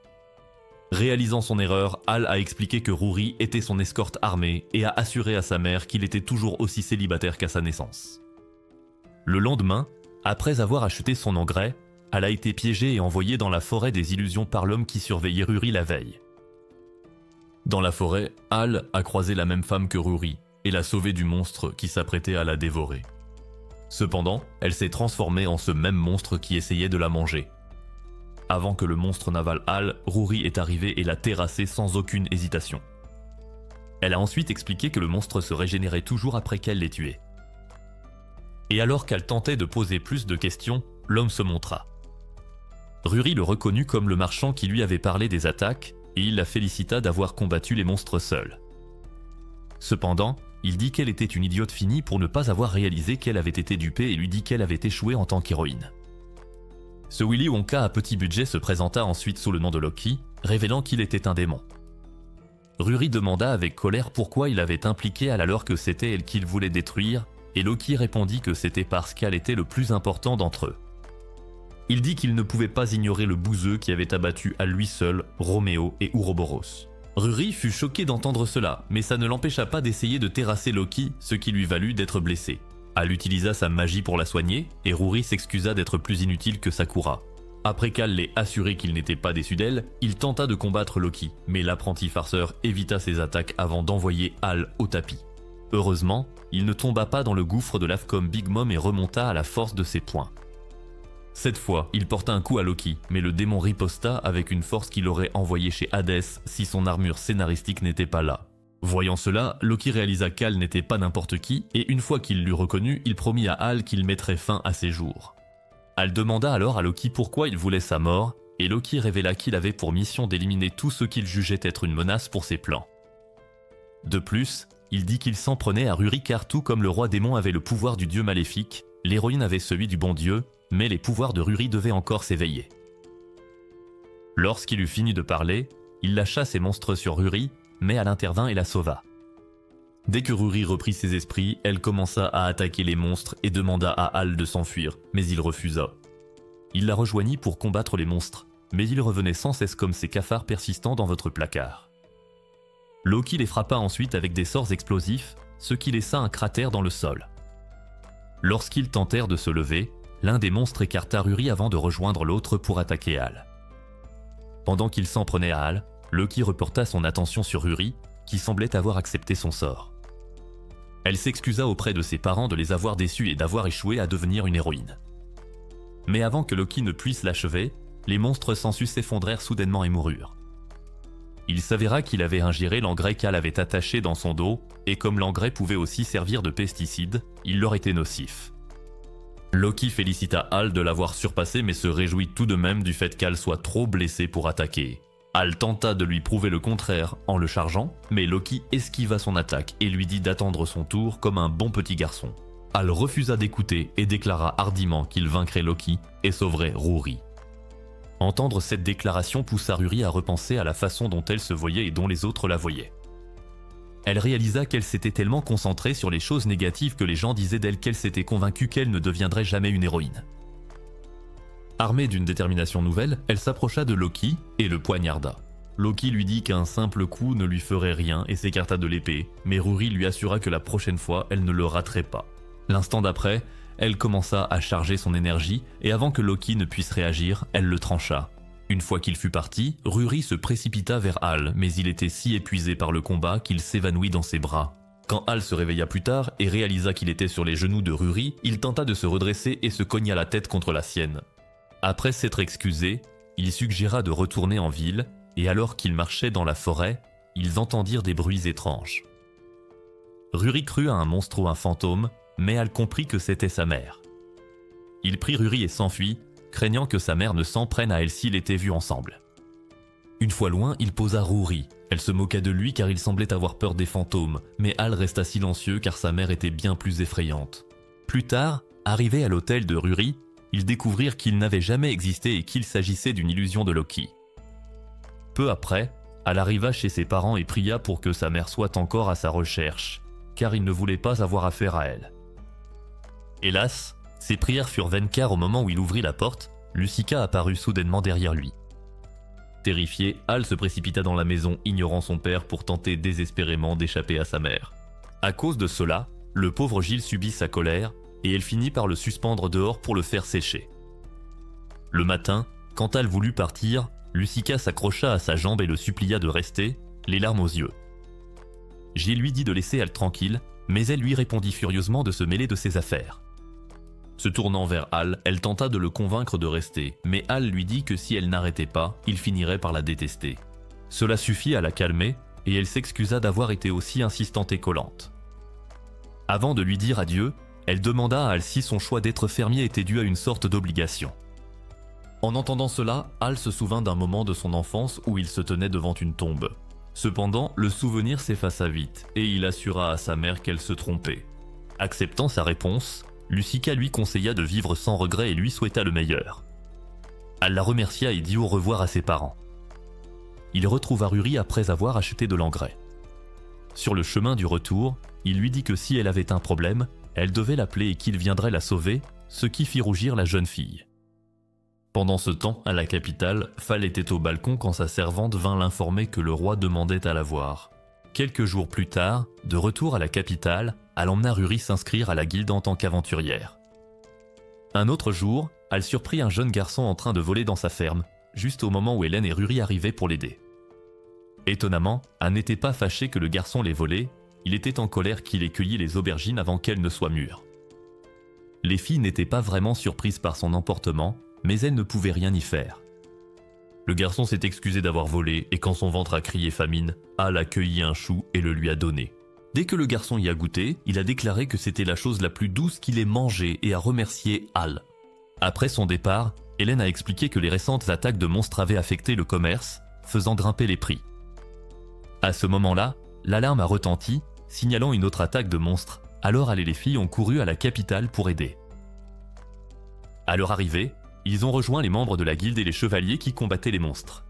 Réalisant son erreur, Al a expliqué que Rory était son escorte armée et a assuré à sa mère qu'il était toujours aussi célibataire qu'à sa naissance. Le lendemain, après avoir acheté son engrais, Al a été piégée et envoyée dans la forêt des illusions par l'homme qui surveillait Rory la veille. Dans la forêt, Al a croisé la même femme que Rory et l'a sauvée du monstre qui s'apprêtait à la dévorer. Cependant, elle s'est transformée en ce même monstre qui essayait de la manger. Avant que le monstre n'avale Al, Rory est arrivé et l'a terrassé sans aucune hésitation. Elle a ensuite expliqué que le monstre se régénérait toujours après qu'elle l'ait tué. Et alors qu'elle tentait de poser plus de questions, l'homme se montra. Rory le reconnut comme le marchand qui lui avait parlé des attaques, et il la félicita d'avoir combattu les monstres seule. Cependant, il dit qu'elle était une idiote finie pour ne pas avoir réalisé qu'elle avait été dupée et lui dit qu'elle avait échoué en tant qu'héroïne. Ce Willy Wonka à petit budget se présenta ensuite sous le nom de Loki, révélant qu'il était un démon. Rory demanda avec colère pourquoi il avait impliqué Al alors que c'était elle qu'il voulait détruire, et Loki répondit que c'était parce qu'Hal était le plus important d'entre eux. Il dit qu'il ne pouvait pas ignorer le bouseux qui avait abattu à lui seul Roméo et Ouroboros. Ruri fut choqué d'entendre cela, mais ça ne l'empêcha pas d'essayer de terrasser Loki, ce qui lui valut d'être blessé. Hal utilisa sa magie pour la soigner, et Ruri s'excusa d'être plus inutile que Sakura. Après qu'Hal l'ait assuré qu'il n'était pas déçu d'elle, il tenta de combattre Loki, mais l'apprenti farceur évita ses attaques avant d'envoyer Hal au tapis. Heureusement, il ne tomba pas dans le gouffre de l'Avcom Big Mom et remonta à la force de ses poings. Cette fois, il porta un coup à Loki, mais le démon riposta avec une force qu'il aurait envoyée chez Hadès si son armure scénaristique n'était pas là. Voyant cela, Loki réalisa qu'Hal n'était pas n'importe qui, et une fois qu'il l'eut reconnu, il promit à Hal qu'il mettrait fin à ses jours. Hal demanda alors à Loki pourquoi il voulait sa mort, et Loki révéla qu'il avait pour mission d'éliminer tout ce qu'il jugeait être une menace pour ses plans. De plus, il dit qu'il s'en prenait à Ruri car tout comme le roi démon avait le pouvoir du dieu maléfique, l'héroïne avait celui du bon dieu, mais les pouvoirs de Ruri devaient encore s'éveiller. Lorsqu'il eut fini de parler, il lâcha ses monstres sur Ruri, mais Hal intervint et la sauva. Dès que Ruri reprit ses esprits, elle commença à attaquer les monstres et demanda à Hal de s'enfuir, mais il refusa. Il la rejoignit pour combattre les monstres, mais il revenait sans cesse comme ces cafards persistants dans votre placard. Loki les frappa ensuite avec des sorts explosifs, ce qui laissa un cratère dans le sol. Lorsqu'ils tentèrent de se lever, l'un des monstres écarta Ruri avant de rejoindre l'autre pour attaquer Hal. Pendant qu'il s'en prenait à Hal, Loki reporta son attention sur Ruri, qui semblait avoir accepté son sort. Elle s'excusa auprès de ses parents de les avoir déçus et d'avoir échoué à devenir une héroïne. Mais avant que Loki ne puisse l'achever, les monstres sans sus s'effondrèrent soudainement et moururent. Il s'avéra qu'il avait ingéré l'engrais qu'Hal avait attaché dans son dos, et comme l'engrais pouvait aussi servir de pesticide, il leur était nocif. Loki félicita Hal de l'avoir surpassé mais se réjouit tout de même du fait qu'Hal soit trop blessé pour attaquer. Hal tenta de lui prouver le contraire en le chargeant, mais Loki esquiva son attaque et lui dit d'attendre son tour comme un bon petit garçon. Hal refusa d'écouter et déclara hardiment qu'il vaincrait Loki et sauverait Ruri. Entendre cette déclaration poussa Ruri à repenser à la façon dont elle se voyait et dont les autres la voyaient. Elle réalisa qu'elle s'était tellement concentrée sur les choses négatives que les gens disaient d'elle qu'elle s'était convaincue qu'elle ne deviendrait jamais une héroïne. Armée d'une détermination nouvelle, elle s'approcha de Loki et le poignarda. Loki lui dit qu'un simple coup ne lui ferait rien et s'écarta de l'épée, mais Ruri lui assura que la prochaine fois, elle ne le raterait pas. L'instant d'après, elle commença à charger son énergie et avant que Loki ne puisse réagir, elle le trancha. Une fois qu'il fut parti, Ruri se précipita vers Hal, mais il était si épuisé par le combat qu'il s'évanouit dans ses bras. Quand Hal se réveilla plus tard et réalisa qu'il était sur les genoux de Ruri, il tenta de se redresser et se cogna la tête contre la sienne. Après s'être excusé, il suggéra de retourner en ville, et alors qu'ils marchaient dans la forêt, ils entendirent des bruits étranges. Ruri crut à un monstre ou un fantôme, mais Hal comprit que c'était sa mère. Il prit Ruri et s'enfuit, craignant que sa mère ne s'en prenne à elle s'ils étaient vus ensemble. Une fois loin, il posa Ruri. Elle se moqua de lui car il semblait avoir peur des fantômes, mais Hal resta silencieux car sa mère était bien plus effrayante. Plus tard, arrivé à l'hôtel de Ruri, ils découvrirent qu'il n'avait jamais existé et qu'il s'agissait d'une illusion de Loki. Peu après, Hal arriva chez ses parents et pria pour que sa mère soit encore à sa recherche, car il ne voulait pas avoir affaire à elle. Hélas, ses prières furent vaines car au moment où il ouvrit la porte, Lucika apparut soudainement derrière lui. Terrifié, Hal se précipita dans la maison ignorant son père pour tenter désespérément d'échapper à sa mère. À cause de cela, le pauvre Gilles subit sa colère et elle finit par le suspendre dehors pour le faire sécher. Le matin, quand Hal voulut partir, Lucika s'accrocha à sa jambe et le supplia de rester, les larmes aux yeux. Gilles lui dit de laisser Hal tranquille, mais elle lui répondit furieusement de se mêler de ses affaires. Se tournant vers Hal, elle tenta de le convaincre de rester, mais Hal lui dit que si elle n'arrêtait pas, il finirait par la détester. Cela suffit à la calmer, et elle s'excusa d'avoir été aussi insistante et collante. Avant de lui dire adieu, elle demanda à Hal si son choix d'être fermier était dû à une sorte d'obligation. En entendant cela, Hal se souvint d'un moment de son enfance où il se tenait devant une tombe. Cependant, le souvenir s'effaça vite, et il assura à sa mère qu'elle se trompait. Acceptant sa réponse, Lucika lui conseilla de vivre sans regret et lui souhaita le meilleur. Hal la remercia et dit au revoir à ses parents. Il retrouva Ruri après avoir acheté de l'engrais. Sur le chemin du retour, il lui dit que si elle avait un problème, Elle devait l'appeler et qu'il viendrait la sauver, ce qui fit rougir la jeune fille. Pendant ce temps, à la capitale, Fall était au balcon quand sa servante vint l'informer que le roi demandait à la voir. Quelques jours plus tard, de retour à la capitale, elle emmena Ruri s'inscrire à la guilde en tant qu'aventurière. Un autre jour, elle surprit un jeune garçon en train de voler dans sa ferme, juste au moment où Hélène et Ruri arrivaient pour l'aider. Étonnamment, elle n'était pas fâchée que le garçon les volait, il était en colère qu'il ait cueilli les aubergines avant qu'elles ne soient mûres. Les filles n'étaient pas vraiment surprises par son emportement, mais elles ne pouvaient rien y faire. Le garçon s'est excusé d'avoir volé et quand son ventre a crié famine, Hal a cueilli un chou et le lui a donné. Dès que le garçon y a goûté, il a déclaré que c'était la chose la plus douce qu'il ait mangée et a remercié Hal. Après son départ, Hélène a expliqué que les récentes attaques de monstres avaient affecté le commerce, faisant grimper les prix. À ce moment-là, l'alarme a retenti, signalant une autre attaque de monstres. Alors elle et les filles ont couru à la capitale pour aider. À leur arrivée, ils ont rejoint les membres de la guilde et les chevaliers qui combattaient les monstres.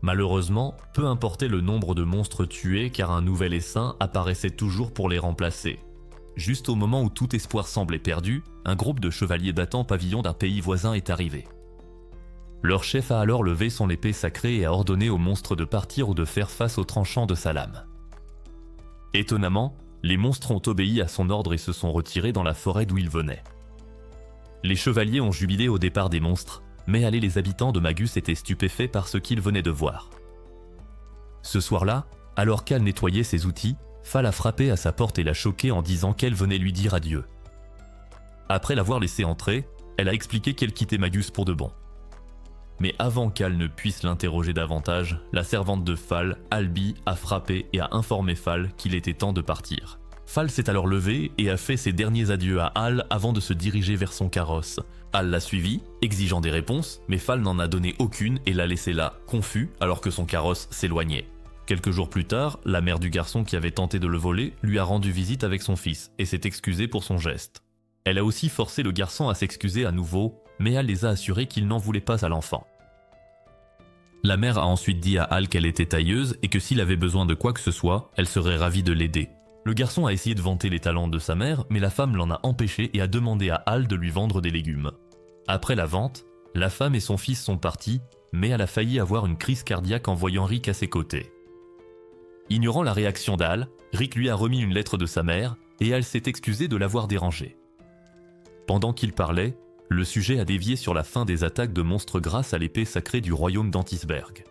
Malheureusement, peu importait le nombre de monstres tués car un nouvel essaim apparaissait toujours pour les remplacer. Juste au moment où tout espoir semblait perdu, un groupe de chevaliers battant pavillon d'un pays voisin est arrivé. Leur chef a alors levé son épée sacrée et a ordonné aux monstres de partir ou de faire face au tranchant de sa lame. Étonnamment, les monstres ont obéi à son ordre et se sont retirés dans la forêt d'où ils venaient. Les chevaliers ont jubilé au départ des monstres, mais les habitants de Magus étaient stupéfaits par ce qu'ils venaient de voir. Ce soir-là, alors qu'elle nettoyait ses outils, Fall a frappé à sa porte et l'a choquée en disant qu'elle venait lui dire adieu. Après l'avoir laissé entrer, elle a expliqué qu'elle quittait Magus pour de bon. Mais avant qu'Al ne puisse l'interroger davantage, la servante de Fall, Albi, a frappé et a informé Fall qu'il était temps de partir. Fall s'est alors levé et a fait ses derniers adieux à Hal avant de se diriger vers son carrosse. Hal l'a suivi, exigeant des réponses, mais Fall n'en a donné aucune et l'a laissé là, confus, alors que son carrosse s'éloignait. Quelques jours plus tard, la mère du garçon qui avait tenté de le voler lui a rendu visite avec son fils et s'est excusée pour son geste. Elle a aussi forcé le garçon à s'excuser à nouveau, mais Hal les a assurés qu'il n'en voulait pas à l'enfant. La mère a ensuite dit à Hal qu'elle était tailleuse et que s'il avait besoin de quoi que ce soit, elle serait ravie de l'aider. Le garçon a essayé de vanter les talents de sa mère, mais la femme l'en a empêché et a demandé à Hal de lui vendre des légumes. Après la vente, la femme et son fils sont partis, mais elle a failli avoir une crise cardiaque en voyant Rick à ses côtés. Ignorant la réaction d'Hal, Rick lui a remis une lettre de sa mère et Hal s'est excusé de l'avoir dérangé. Pendant qu'il parlait, le sujet a dévié sur la fin des attaques de monstres grâce à l'épée sacrée du royaume d'Antisberg.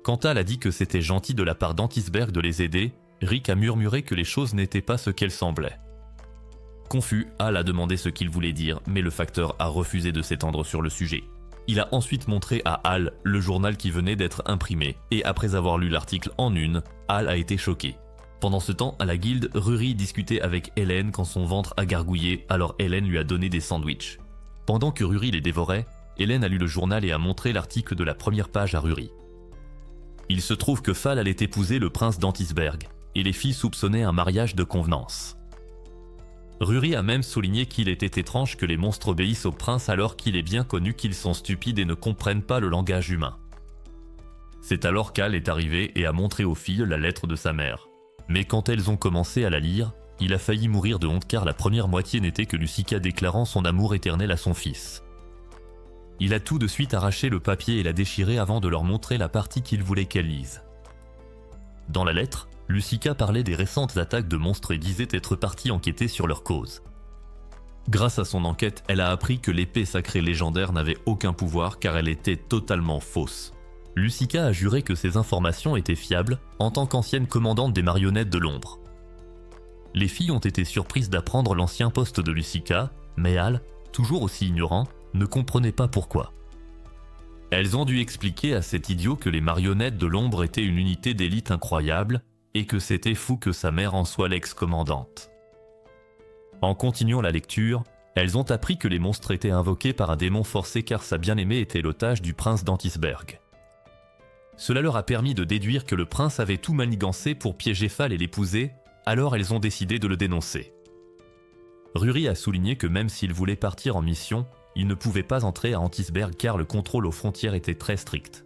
Quand Hal a dit que c'était gentil de la part d'Antisberg de les aider, Rick a murmuré que les choses n'étaient pas ce qu'elles semblaient. Confus, Hal a demandé ce qu'il voulait dire, mais le facteur a refusé de s'étendre sur le sujet. Il a ensuite montré à Hal le journal qui venait d'être imprimé, et après avoir lu l'article en une, Hal a été choqué. Pendant ce temps, à la guilde, Ruri discutait avec Hélène quand son ventre a gargouillé, alors Hélène lui a donné des sandwichs. Pendant que Ruri les dévorait, Hélène a lu le journal et a montré l'article de la première page à Ruri. Il se trouve que Fall allait épouser le prince d'Antisberg, et les filles soupçonnaient un mariage de convenance. Ruri a même souligné qu'il était étrange que les monstres obéissent au prince alors qu'il est bien connu qu'ils sont stupides et ne comprennent pas le langage humain. C'est alors qu'Hal est arrivé et a montré aux filles la lettre de sa mère. Mais quand elles ont commencé à la lire, il a failli mourir de honte car la première moitié n'était que Lucica déclarant son amour éternel à son fils. Il a tout de suite arraché le papier et l'a déchiré avant de leur montrer la partie qu'il voulait qu'elles lisent. Dans la lettre, Lucica parlait des récentes attaques de monstres et disait être partie enquêter sur leur cause. Grâce à son enquête, elle a appris que l'épée sacrée légendaire n'avait aucun pouvoir car elle était totalement fausse. Lucica a juré que ces informations étaient fiables en tant qu'ancienne commandante des marionnettes de l'ombre. Les filles ont été surprises d'apprendre l'ancien poste de Lucica, mais Hal, toujours aussi ignorant, ne comprenait pas pourquoi. Elles ont dû expliquer à cet idiot que les marionnettes de l'ombre étaient une unité d'élite incroyable et que c'était fou que sa mère en soit l'ex-commandante. En continuant la lecture, elles ont appris que les monstres étaient invoqués par un démon forcé car sa bien-aimée était l'otage du prince d'Antisberg. Cela leur a permis de déduire que le prince avait tout manigancé pour piéger Fall et l'épouser, alors elles ont décidé de le dénoncer. Ruri a souligné que même s'il voulait partir en mission, il ne pouvait pas entrer à Antisberg car le contrôle aux frontières était très strict.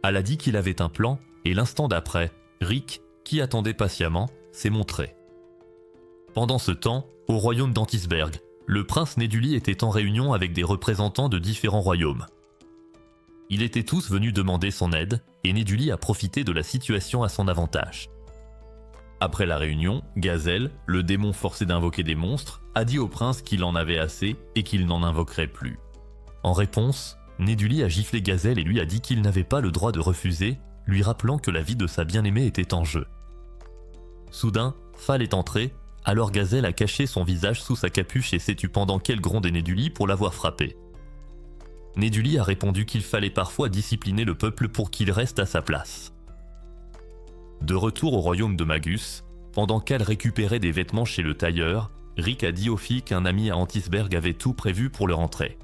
Elle a dit qu'il avait un plan et l'instant d'après, Rick, qui attendait patiemment, s'est montré. Pendant ce temps, au royaume d'Antisberg, le prince Néduli était en réunion avec des représentants de différents royaumes. Ils étaient tous venus demander son aide, et Néduli a profité de la situation à son avantage. Après la réunion, Gazel, le démon forcé d'invoquer des monstres, a dit au prince qu'il en avait assez et qu'il n'en invoquerait plus. En réponse, Néduli a giflé Gazel et lui a dit qu'il n'avait pas le droit de refuser, lui rappelant que la vie de sa bien-aimée était en jeu. Soudain, Fal est entré, alors Gazel a caché son visage sous sa capuche et sais-tu pendant quel grondait Néduli pour l'avoir frappé. Néduli a répondu qu'il fallait parfois discipliner le peuple pour qu'il reste à sa place. De retour au royaume de Magus, pendant qu'Al récupérait des vêtements chez le tailleur, Rick a dit aux filles qu'un ami à Antisberg avait tout prévu pour leur entrée.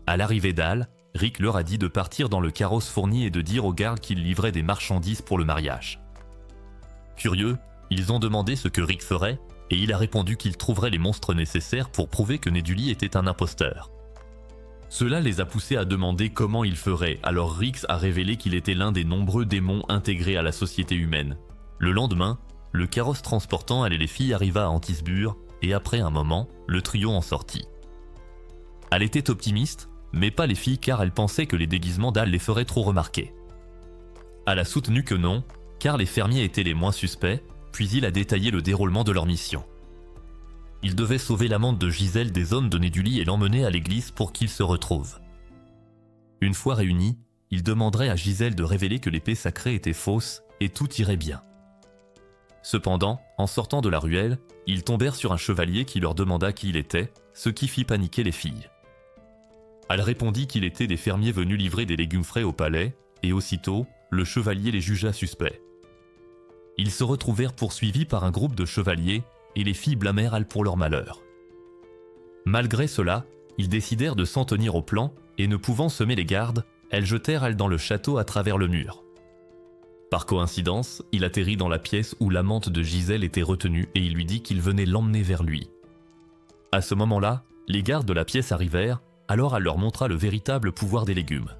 À l'arrivée d'Al, Rick leur a dit de partir dans le carrosse fourni et de dire aux gardes qu'il livrait des marchandises pour le mariage. Curieux, ils ont demandé ce que Rick ferait, et il a répondu qu'il trouverait les monstres nécessaires pour prouver que Néduli était un imposteur. Cela les a poussés à demander comment il ferait, alors Rix a révélé qu'il était l'un des nombreux démons intégrés à la société humaine. Le lendemain, le carrosse transportant Al et les filles arriva à Antisburg, et après un moment, le trio en sortit. Al était optimiste, mais pas les filles car elle pensait que les déguisements d'Al les feraient trop remarquer. Al a soutenu que non, car les fermiers étaient les moins suspects, puis il a détaillé le déroulement de leur mission. Ils devaient sauver l'amante de Gisèle des hommes de Néduli et l'emmener à l'église pour qu'ils se retrouvent. Une fois réunis, ils demanderaient à Gisèle de révéler que l'épée sacrée était fausse et tout irait bien. Cependant, en sortant de la ruelle, ils tombèrent sur un chevalier qui leur demanda qui il était, ce qui fit paniquer les filles. Elle répondit qu'il était des fermiers venus livrer des légumes frais au palais, et aussitôt, le chevalier les jugea suspects. Ils se retrouvèrent poursuivis par un groupe de chevaliers, et les filles blâmèrent Al pour leur malheur. Malgré cela, ils décidèrent de s'en tenir au plan, et ne pouvant semer les gardes, elles jetèrent Al dans le château à travers le mur. Par coïncidence, il atterrit dans la pièce où l'amante de Gisèle était retenue et il lui dit qu'il venait l'emmener vers lui. À ce moment-là, les gardes de la pièce arrivèrent, alors Al leur montra le véritable pouvoir des légumes.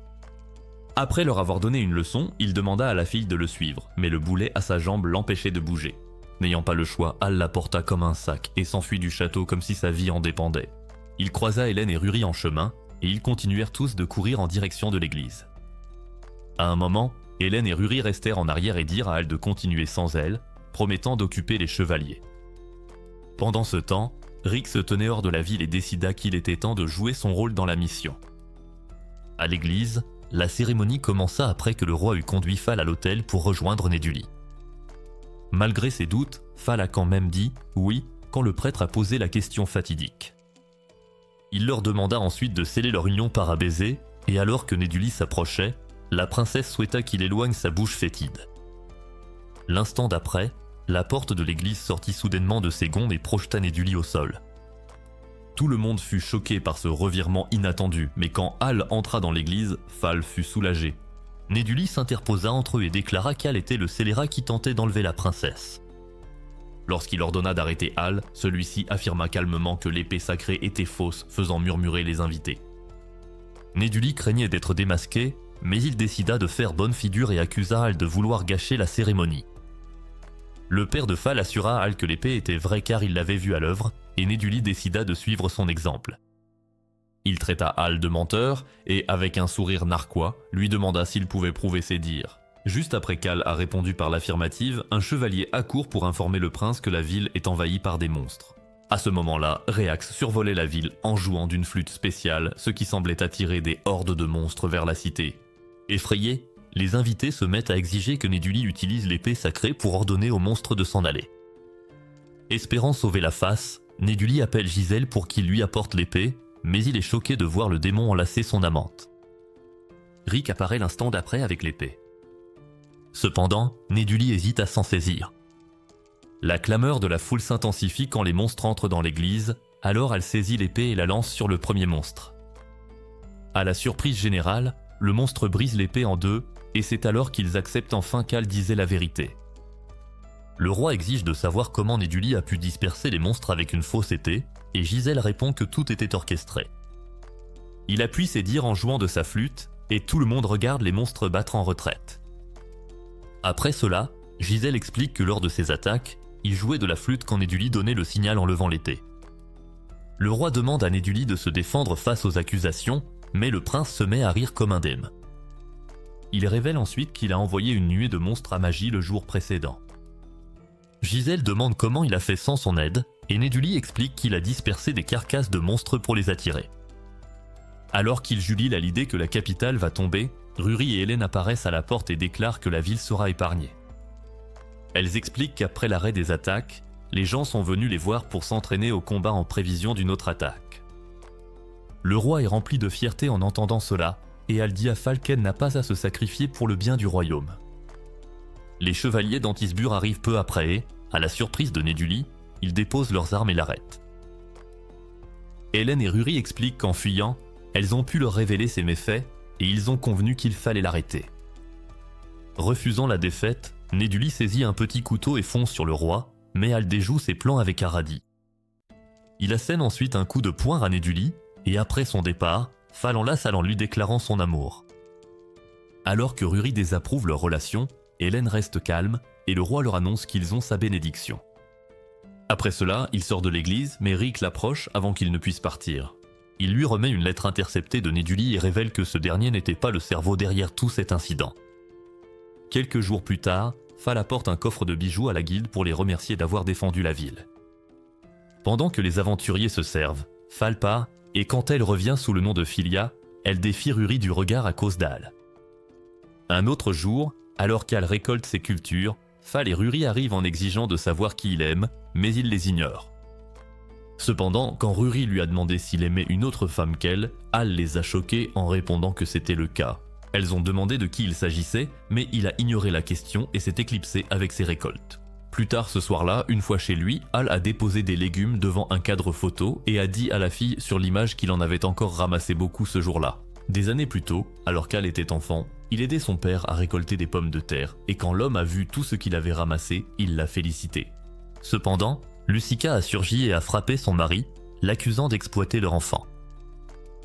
Après leur avoir donné une leçon, il demanda à la fille de le suivre, mais le boulet à sa jambe l'empêchait de bouger. N'ayant pas le choix, Al la porta comme un sac et s'enfuit du château comme si sa vie en dépendait. Il croisa Hélène et Ruri en chemin, et ils continuèrent tous de courir en direction de l'église. À un moment, Hélène et Ruri restèrent en arrière et dirent à Al de continuer sans elle, promettant d'occuper les chevaliers. Pendant ce temps, Rick se tenait hors de la ville et décida qu'il était temps de jouer son rôle dans la mission. À l'église, la cérémonie commença après que le roi eut conduit Fal à l'autel pour rejoindre Néduli. Malgré ses doutes, Fal a quand même dit « oui » quand le prêtre a posé la question fatidique. Il leur demanda ensuite de sceller leur union par un baiser, et alors que Néduli s'approchait, la princesse souhaita qu'il éloigne sa bouche fétide. L'instant d'après, la porte de l'église sortit soudainement de ses gonds et projeta Néduli au sol. Tout le monde fut choqué par ce revirement inattendu, mais quand Al entra dans l'église, Fal fut soulagé. Néduli s'interposa entre eux et déclara qu'Al était le scélérat qui tentait d'enlever la princesse. Lorsqu'il ordonna d'arrêter Al, celui-ci affirma calmement que l'épée sacrée était fausse, faisant murmurer les invités. Néduli craignait d'être démasqué, mais il décida de faire bonne figure et accusa Al de vouloir gâcher la cérémonie. Le père de Fal assura à Al que l'épée était vraie car il l'avait vue à l'œuvre, et Néduli décida de suivre son exemple. Il traita Al de menteur et, avec un sourire narquois, lui demanda s'il pouvait prouver ses dires. Juste après qu'Al a répondu par l'affirmative, un chevalier accourt pour informer le prince que la ville est envahie par des monstres. À ce moment-là, Réax survolait la ville en jouant d'une flûte spéciale, ce qui semblait attirer des hordes de monstres vers la cité. Effrayés, les invités se mettent à exiger que Néduli utilise l'épée sacrée pour ordonner aux monstres de s'en aller. Espérant sauver la face, Néduli appelle Gisèle pour qu'il lui apporte l'épée, mais il est choqué de voir le démon enlacer son amante. Rick apparaît l'instant d'après avec l'épée. Cependant, Néduli hésite à s'en saisir. La clameur de la foule s'intensifie quand les monstres entrent dans l'église, alors elle saisit l'épée et la lance sur le premier monstre. À la surprise générale, le monstre brise l'épée en deux, et c'est alors qu'ils acceptent enfin qu'Al disait la vérité. Le roi exige de savoir comment Néduli a pu disperser les monstres avec une fausse épée, et Gisèle répond que tout était orchestré. Il appuie ses dires en jouant de sa flûte, et tout le monde regarde les monstres battre en retraite. Après cela, Gisèle explique que lors de ses attaques, il jouait de la flûte quand Nédulie donnait le signal en levant l'épée. Le roi demande à Nédulie de se défendre face aux accusations, mais le prince se met à rire comme indemne. Il révèle ensuite qu'il a envoyé une nuée de monstres à magie le jour précédent. Gisèle demande comment il a fait sans son aide, et Nédulie explique qu'il a dispersé des carcasses de monstres pour les attirer. Alors qu'il Julie à l'idée que la capitale va tomber, Ruri et Hélène apparaissent à la porte et déclarent que la ville sera épargnée. Elles expliquent qu'après l'arrêt des attaques, les gens sont venus les voir pour s'entraîner au combat en prévision d'une autre attaque. Le roi est rempli de fierté en entendant cela, et elle dit à Fall qu'elle n'a pas à se sacrifier pour le bien du royaume. Les chevaliers d'Antisbur arrivent peu après et, à la surprise de Nédulie, ils déposent leurs armes et l'arrêtent. Hélène et Ruri expliquent qu'en fuyant, elles ont pu leur révéler ses méfaits et ils ont convenu qu'il fallait l'arrêter. Refusant la défaite, Nédulie saisit un petit couteau et fonce sur le roi, mais elle déjoue ses plans avec Aradi. Il assène ensuite un coup de poing à Nédulie, et après son départ, Fall l'enlace en lui déclarant son amour. Alors que Ruri désapprouve leur relation, Hélène reste calme, et le roi leur annonce qu'ils ont sa bénédiction. Après cela, il sort de l'église, mais Rick l'approche avant qu'il ne puisse partir. Il lui remet une lettre interceptée de Nédulie et révèle que ce dernier n'était pas le cerveau derrière tout cet incident. Quelques jours plus tard, Fall apporte un coffre de bijoux à la guilde pour les remercier d'avoir défendu la ville. Pendant que les aventuriers se servent, Fall part, et quand elle revient sous le nom de Filia, elle défie Ruri du regard à cause d'Al. Un autre jour, alors qu'Al récolte ses cultures, Fall et Ruri arrivent en exigeant de savoir qui il aime, mais il les ignore. Cependant, quand Ruri lui a demandé s'il aimait une autre femme qu'elle, Al les a choqués en répondant que c'était le cas. Elles ont demandé de qui il s'agissait, mais il a ignoré la question et s'est éclipsé avec ses récoltes. Plus tard ce soir-là, une fois chez lui, Al a déposé des légumes devant un cadre photo et a dit à la fille sur l'image qu'il en avait encore ramassé beaucoup ce jour-là. Des années plus tôt, alors qu'Al était enfant, il aidait son père à récolter des pommes de terre et quand l'homme a vu tout ce qu'il avait ramassé, il l'a félicité. Cependant, Lucica a surgi et a frappé son mari, l'accusant d'exploiter leur enfant.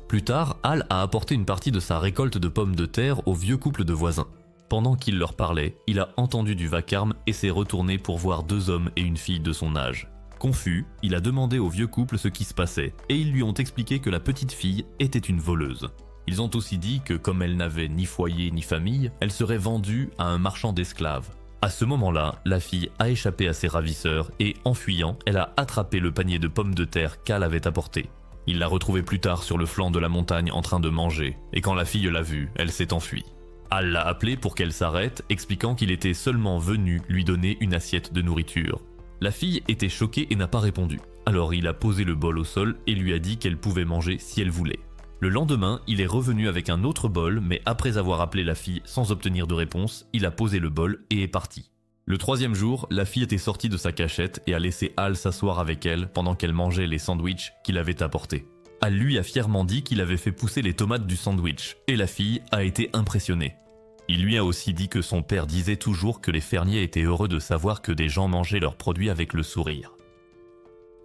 Plus tard, Al a apporté une partie de sa récolte de pommes de terre au vieux couple de voisins. Pendant qu'il leur parlait, il a entendu du vacarme et s'est retourné pour voir deux hommes et une fille de son âge. Confus, il a demandé au vieux couple ce qui se passait et ils lui ont expliqué que la petite fille était une voleuse. Ils ont aussi dit que comme elle n'avait ni foyer ni famille, elle serait vendue à un marchand d'esclaves. À ce moment-là, la fille a échappé à ses ravisseurs et, en fuyant, elle a attrapé le panier de pommes de terre qu'Al avait apporté. Il l'a retrouvée plus tard sur le flanc de la montagne en train de manger, et quand la fille l'a vue, elle s'est enfuie. Al l'a appelée pour qu'elle s'arrête, expliquant qu'il était seulement venu lui donner une assiette de nourriture. La fille était choquée et n'a pas répondu. Alors il a posé le bol au sol et lui a dit qu'elle pouvait manger si elle voulait. Le lendemain, il est revenu avec un autre bol, mais après avoir appelé la fille sans obtenir de réponse, il a posé le bol et est parti. Le troisième jour, la fille était sortie de sa cachette et a laissé Al s'asseoir avec elle pendant qu'elle mangeait les sandwichs qu'il avait apportés. Al lui a fièrement dit qu'il avait fait pousser les tomates du sandwich, et la fille a été impressionnée. Il lui a aussi dit que son père disait toujours que les fermiers étaient heureux de savoir que des gens mangeaient leurs produits avec le sourire.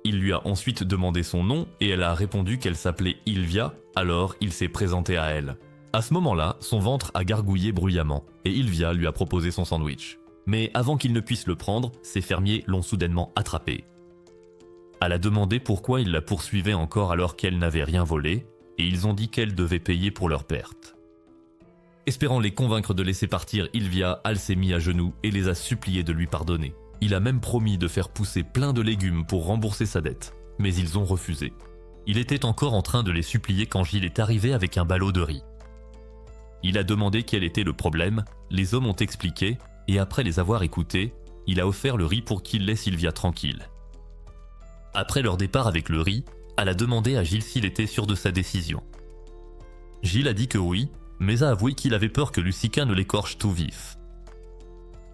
Il lui a ensuite demandé son nom et elle a répondu qu'elle s'appelait Ilvia, alors il s'est présenté à elle. À ce moment-là, son ventre a gargouillé bruyamment et Ilvia lui a proposé son sandwich. Mais avant qu'il ne puisse le prendre, ses fermiers l'ont soudainement attrapé. Elle a demandé pourquoi ils la poursuivaient encore alors qu'elle n'avait rien volé, et ils ont dit qu'elle devait payer pour leur perte. Espérant les convaincre de laisser partir Ilvia, Al s'est mis à genoux et les a suppliés de lui pardonner. Il a même promis de faire pousser plein de légumes pour rembourser sa dette, mais ils ont refusé. Il était encore en train de les supplier quand Gilles est arrivé avec un ballot de riz. Il a demandé quel était le problème, les hommes ont expliqué, et après les avoir écoutés, il a offert le riz pour qu'il laisse Ilvia tranquille. Après leur départ avec le riz, elle a demandé à Gilles s'il était sûr de sa décision. Gilles a dit que oui, mais a avoué qu'il avait peur que Lucica ne l'écorche tout vif.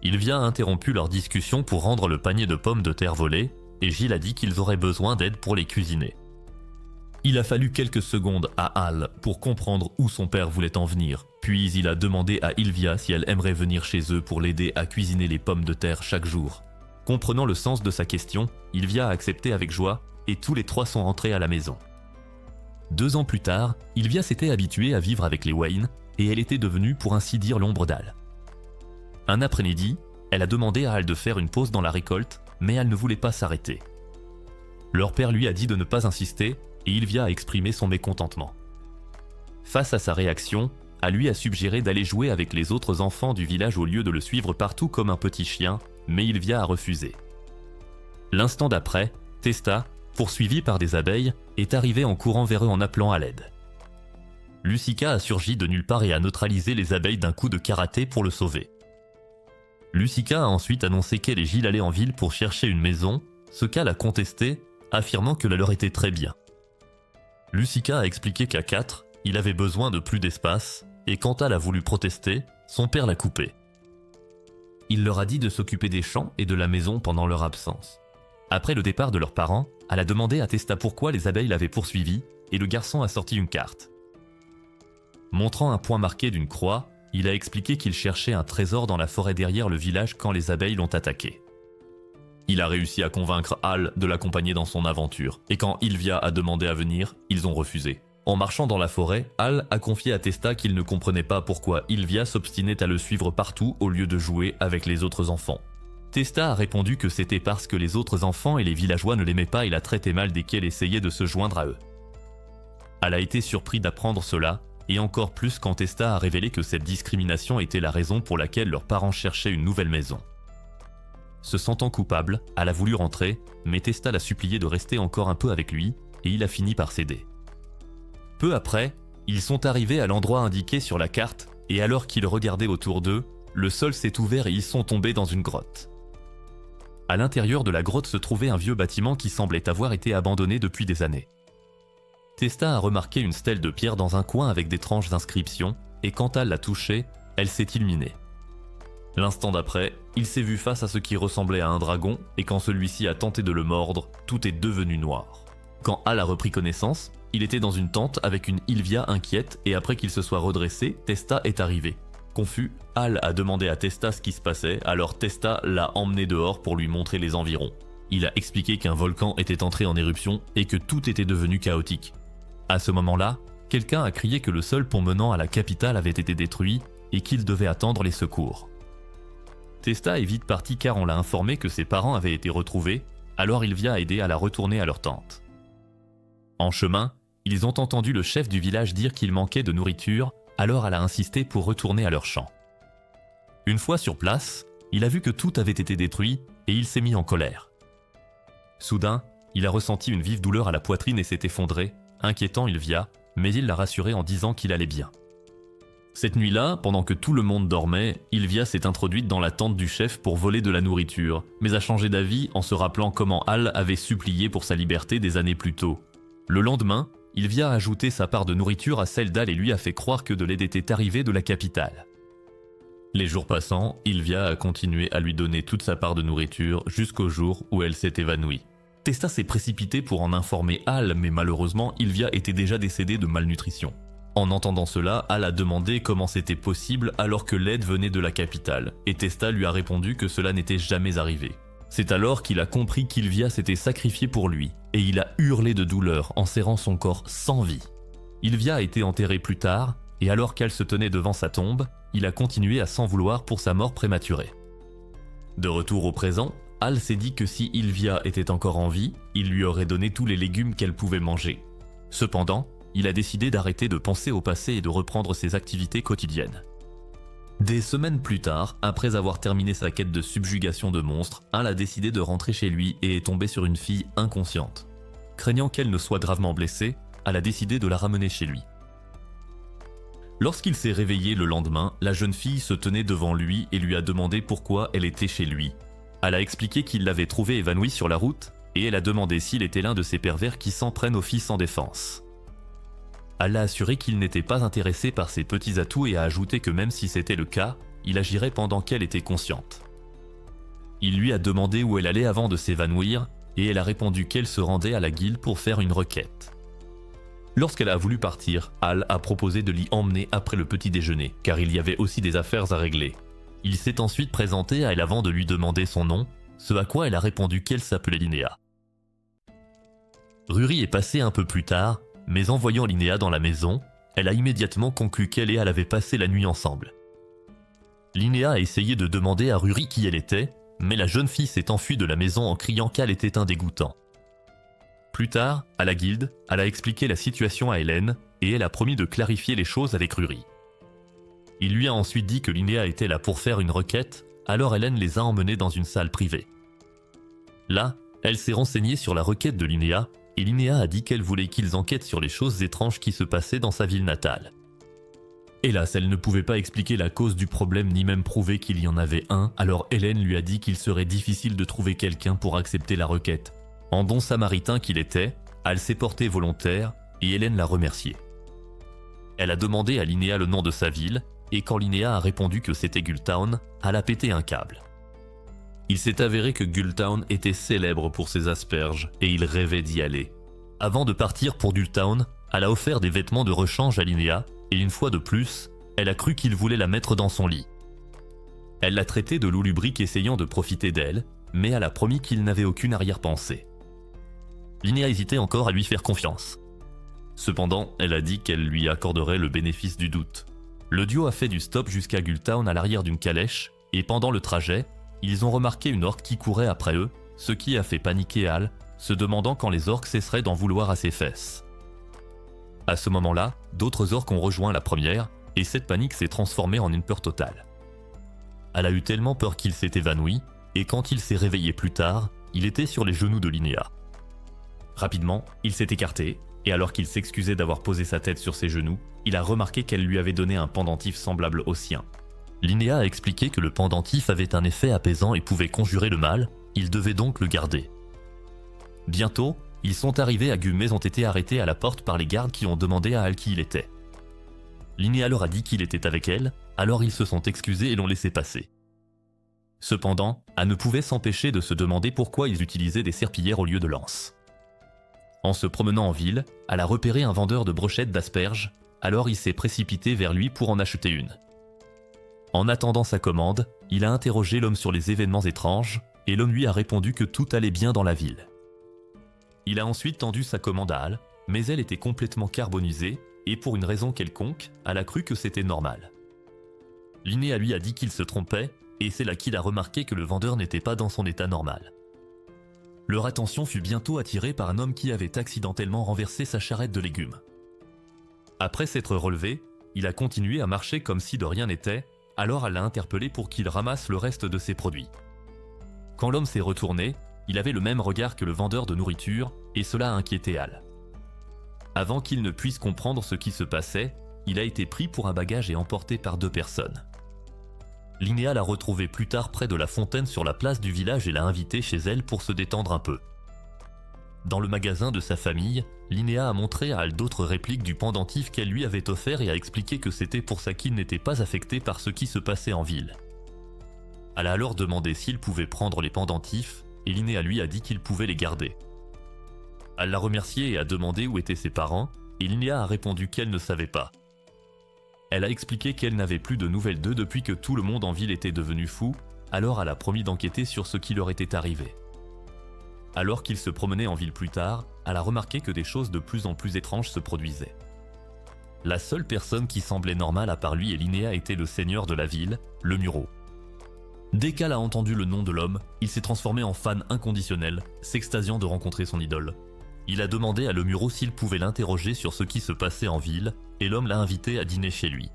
Ilvia a interrompu leur discussion pour rendre le panier de pommes de terre volées, et Gilles a dit qu'ils auraient besoin d'aide pour les cuisiner. Il a fallu quelques secondes à Al pour comprendre où son père voulait en venir, puis il a demandé à Ilvia si elle aimerait venir chez eux pour l'aider à cuisiner les pommes de terre chaque jour. Comprenant le sens de sa question, Ilvia a accepté avec joie et tous les trois sont rentrés à la maison. 2 ans plus tard, Ilvia s'était habituée à vivre avec les Wayne et elle était devenue pour ainsi dire l'ombre d'Al. Un après-midi, elle a demandé à Al de faire une pause dans la récolte mais elle ne voulait pas s'arrêter. Leur père lui a dit de ne pas insister et Ilvia a exprimé son mécontentement. Face à sa réaction, Al lui a suggéré d'aller jouer avec les autres enfants du village au lieu de le suivre partout comme un petit chien, mais Ilvia a refusé. L'instant d'après, Testa, poursuivie par des abeilles, est arrivée en courant vers eux en appelant à l'aide. Lucika a surgi de nulle part et a neutralisé les abeilles d'un coup de karaté pour le sauver. Lucika a ensuite annoncé qu'elle et Gilles allaient en ville pour chercher une maison, ce qu'Al a contesté, affirmant que la leur était très bien. Lucika a expliqué qu'à 4, il avait besoin de plus d'espace, et quand Al a voulu protester, son père l'a coupé. Il leur a dit de s'occuper des champs et de la maison pendant leur absence. Après le départ de leurs parents, Al a demandé à Testa pourquoi les abeilles l'avaient poursuivi, et le garçon a sorti une carte. Montrant un point marqué d'une croix, il a expliqué qu'il cherchait un trésor dans la forêt derrière le village quand les abeilles l'ont attaqué. Il a réussi à convaincre Al de l'accompagner dans son aventure, et quand Ilvia a demandé à venir, ils ont refusé. En marchant dans la forêt, Al a confié à Testa qu'il ne comprenait pas pourquoi Ilvia s'obstinait à le suivre partout au lieu de jouer avec les autres enfants. Testa a répondu que c'était parce que les autres enfants et les villageois ne l'aimaient pas et la traitaient mal dès qu'elle essayait de se joindre à eux. Al a été surpris d'apprendre cela, et encore plus quand Testa a révélé que cette discrimination était la raison pour laquelle leurs parents cherchaient une nouvelle maison. Se sentant coupable, Al a voulu rentrer, mais Testa l'a supplié de rester encore un peu avec lui, et il a fini par céder. Peu après, ils sont arrivés à l'endroit indiqué sur la carte, et alors qu'ils regardaient autour d'eux, le sol s'est ouvert et ils sont tombés dans une grotte. À l'intérieur de la grotte se trouvait un vieux bâtiment qui semblait avoir été abandonné depuis des années. Testa a remarqué une stèle de pierre dans un coin avec d'étranges inscriptions, et quand Al l'a touchée, elle s'est illuminée. L'instant d'après, il s'est vu face à ce qui ressemblait à un dragon, et quand celui-ci a tenté de le mordre, tout est devenu noir. Quand Al a repris connaissance, il était dans une tente avec une Ilvia inquiète, et après qu'il se soit redressé, Testa est arrivé. Confus, Al a demandé à Testa ce qui se passait, alors Testa l'a emmené dehors pour lui montrer les environs. Il a expliqué qu'un volcan était entré en éruption et que tout était devenu chaotique. À ce moment-là, quelqu'un a crié que le seul pont menant à la capitale avait été détruit et qu'il devait attendre les secours. Testa est vite parti car on l'a informé que ses parents avaient été retrouvés, alors Ilvia a aidé à la retourner à leur tente. En chemin, ils ont entendu le chef du village dire qu'il manquait de nourriture, alors elle a insisté pour retourner à leur champ. Une fois sur place, il a vu que tout avait été détruit et il s'est mis en colère. Soudain, il a ressenti une vive douleur à la poitrine et s'est effondré, inquiétant Ilvia, mais il l'a rassuré en disant qu'il allait bien. Cette nuit-là, pendant que tout le monde dormait, Ilvia s'est introduite dans la tente du chef pour voler de la nourriture, mais a changé d'avis en se rappelant comment Al avait supplié pour sa liberté des années plus tôt. Le lendemain, Ilvia a ajouté sa part de nourriture à celle d'Al et lui a fait croire que de l'aide était arrivée de la capitale. Les jours passant, Ilvia a continué à lui donner toute sa part de nourriture jusqu'au jour où elle s'est évanouie. Testa s'est précipité pour en informer Al, mais malheureusement, Ilvia était déjà décédée de malnutrition. En entendant cela, Al a demandé comment c'était possible alors que l'aide venait de la capitale, et Testa lui a répondu que cela n'était jamais arrivé. C'est alors qu'il a compris qu'Ilvia s'était sacrifiée pour lui, et il a hurlé de douleur en serrant son corps sans vie. Ilvia a été enterrée plus tard, et alors qu'Al se tenait devant sa tombe, il a continué à s'en vouloir pour sa mort prématurée. De retour au présent, Al s'est dit que si Ilvia était encore en vie, il lui aurait donné tous les légumes qu'elle pouvait manger. Cependant, il a décidé d'arrêter de penser au passé et de reprendre ses activités quotidiennes. Des semaines plus tard, après avoir terminé sa quête de subjugation de monstres, Al a décidé de rentrer chez lui et est tombé sur une fille inconsciente. Craignant qu'elle ne soit gravement blessée, Al a décidé de la ramener chez lui. Lorsqu'il s'est réveillé le lendemain, la jeune fille se tenait devant lui et lui a demandé pourquoi elle était chez lui. Elle a expliqué qu'il l'avait trouvée évanouie sur la route et elle a demandé s'il était l'un de ces pervers qui s'en prennent aux filles sans défense. Elle a assuré qu'il n'était pas intéressé par ses petits atouts et a ajouté que même si c'était le cas, il agirait pendant qu'elle était consciente. Il lui a demandé où elle allait avant de s'évanouir et elle a répondu qu'elle se rendait à la guilde pour faire une requête. Lorsqu'elle a voulu partir, Al a proposé de l'y emmener après le petit déjeuner, car il y avait aussi des affaires à régler. Il s'est ensuite présenté à elle avant de lui demander son nom, ce à quoi elle a répondu qu'elle s'appelait Linnea. Ruri est passé un peu plus tard, mais en voyant Linnea dans la maison, elle a immédiatement conclu qu'elle et Al avaient passé la nuit ensemble. Linnea a essayé de demander à Ruri qui elle était, mais la jeune fille s'est enfuie de la maison en criant qu'elle était un dégoûtant. Plus tard, à la guilde, elle a expliqué la situation à Hélène et elle a promis de clarifier les choses avec Rury. Il lui a ensuite dit que Linnea était là pour faire une requête, alors Hélène les a emmenés dans une salle privée. Là, elle s'est renseignée sur la requête de Linnea et Linnea a dit qu'elle voulait qu'ils enquêtent sur les choses étranges qui se passaient dans sa ville natale. Hélas, elle ne pouvait pas expliquer la cause du problème ni même prouver qu'il y en avait un, alors Hélène lui a dit qu'il serait difficile de trouver quelqu'un pour accepter la requête. En bon samaritain qu'il était, elle s'est portée volontaire et Hélène l'a remerciée. Elle a demandé à Linnea le nom de sa ville et quand Linnea a répondu que c'était Gulltown, elle a pété un câble. Il s'est avéré que Gulltown était célèbre pour ses asperges et il rêvait d'y aller. Avant de partir pour Gulltown, elle a offert des vêtements de rechange à Linnea et une fois de plus, elle a cru qu'il voulait la mettre dans son lit. Elle l'a traité de loup lubrique essayant de profiter d'elle, mais elle a promis qu'il n'avait aucune arrière-pensée. Linnea hésitait encore à lui faire confiance. Cependant, elle a dit qu'elle lui accorderait le bénéfice du doute. Le duo a fait du stop jusqu'à Gulltown à l'arrière d'une calèche, et pendant le trajet, ils ont remarqué une orque qui courait après eux, ce qui a fait paniquer Al, se demandant quand les orques cesseraient d'en vouloir à ses fesses. À ce moment-là, d'autres orques ont rejoint la première, et cette panique s'est transformée en une peur totale. Elle a eu tellement peur qu'il s'est évanoui, et quand il s'est réveillé plus tard, il était sur les genoux de Linnea. Rapidement, il s'est écarté, et alors qu'il s'excusait d'avoir posé sa tête sur ses genoux, il a remarqué qu'elle lui avait donné un pendentif semblable au sien. Linnea a expliqué que le pendentif avait un effet apaisant et pouvait conjurer le mal, il devait donc le garder. Bientôt, ils sont arrivés à Gu mais ont été arrêtés à la porte par les gardes qui ont demandé à Al qui il était. Linnea leur a dit qu'il était avec elle, alors ils se sont excusés et l'ont laissé passer. Cependant, Al ne pouvait s'empêcher de se demander pourquoi ils utilisaient des serpillières au lieu de lances. En se promenant en ville, Al a repéré un vendeur de brochettes d'asperges, alors il s'est précipité vers lui pour en acheter une. En attendant sa commande, il a interrogé l'homme sur les événements étranges, et l'homme lui a répondu que tout allait bien dans la ville. Il a ensuite tendu sa commande à Al, mais elle était complètement carbonisée, et pour une raison quelconque, Al a cru que c'était normal. Linnea lui a dit qu'il se trompait, et c'est là qu'il a remarqué que le vendeur n'était pas dans son état normal. Leur attention fut bientôt attirée par un homme qui avait accidentellement renversé sa charrette de légumes. Après s'être relevé, il a continué à marcher comme si de rien n'était, alors elle l'a interpellé pour qu'il ramasse le reste de ses produits. Quand l'homme s'est retourné, il avait le même regard que le vendeur de nourriture, et cela a inquiété Al. Avant qu'il ne puisse comprendre ce qui se passait, il a été pris pour un bagage et emporté par 2 personnes. Linnea l'a retrouvé plus tard près de la fontaine sur la place du village et l'a invité chez elle pour se détendre un peu. Dans le magasin de sa famille, Linnea a montré à Al d'autres répliques du pendentif qu'elle lui avait offert et a expliqué que c'était pour ça qu'il n'était pas affecté par ce qui se passait en ville. Elle a alors demandé s'il pouvait prendre les pendentifs et Linnea lui a dit qu'il pouvait les garder. Elle l'a remercié et a demandé où étaient ses parents et Linnea a répondu qu'elle ne savait pas. Elle a expliqué qu'elle n'avait plus de nouvelles d'eux depuis que tout le monde en ville était devenu fou, alors elle a promis d'enquêter sur ce qui leur était arrivé. Alors qu'ils se promenaient en ville plus tard, elle a remarqué que des choses de plus en plus étranges se produisaient. La seule personne qui semblait normale à part lui et Linnea était le seigneur de la ville, le Muro. Dès qu'Al a entendu le nom de l'homme, il s'est transformé en fan inconditionnel, s'extasiant de rencontrer son idole. Il a demandé à le Muro s'il pouvait l'interroger sur ce qui se passait en ville, et l'homme l'a invité à dîner chez lui.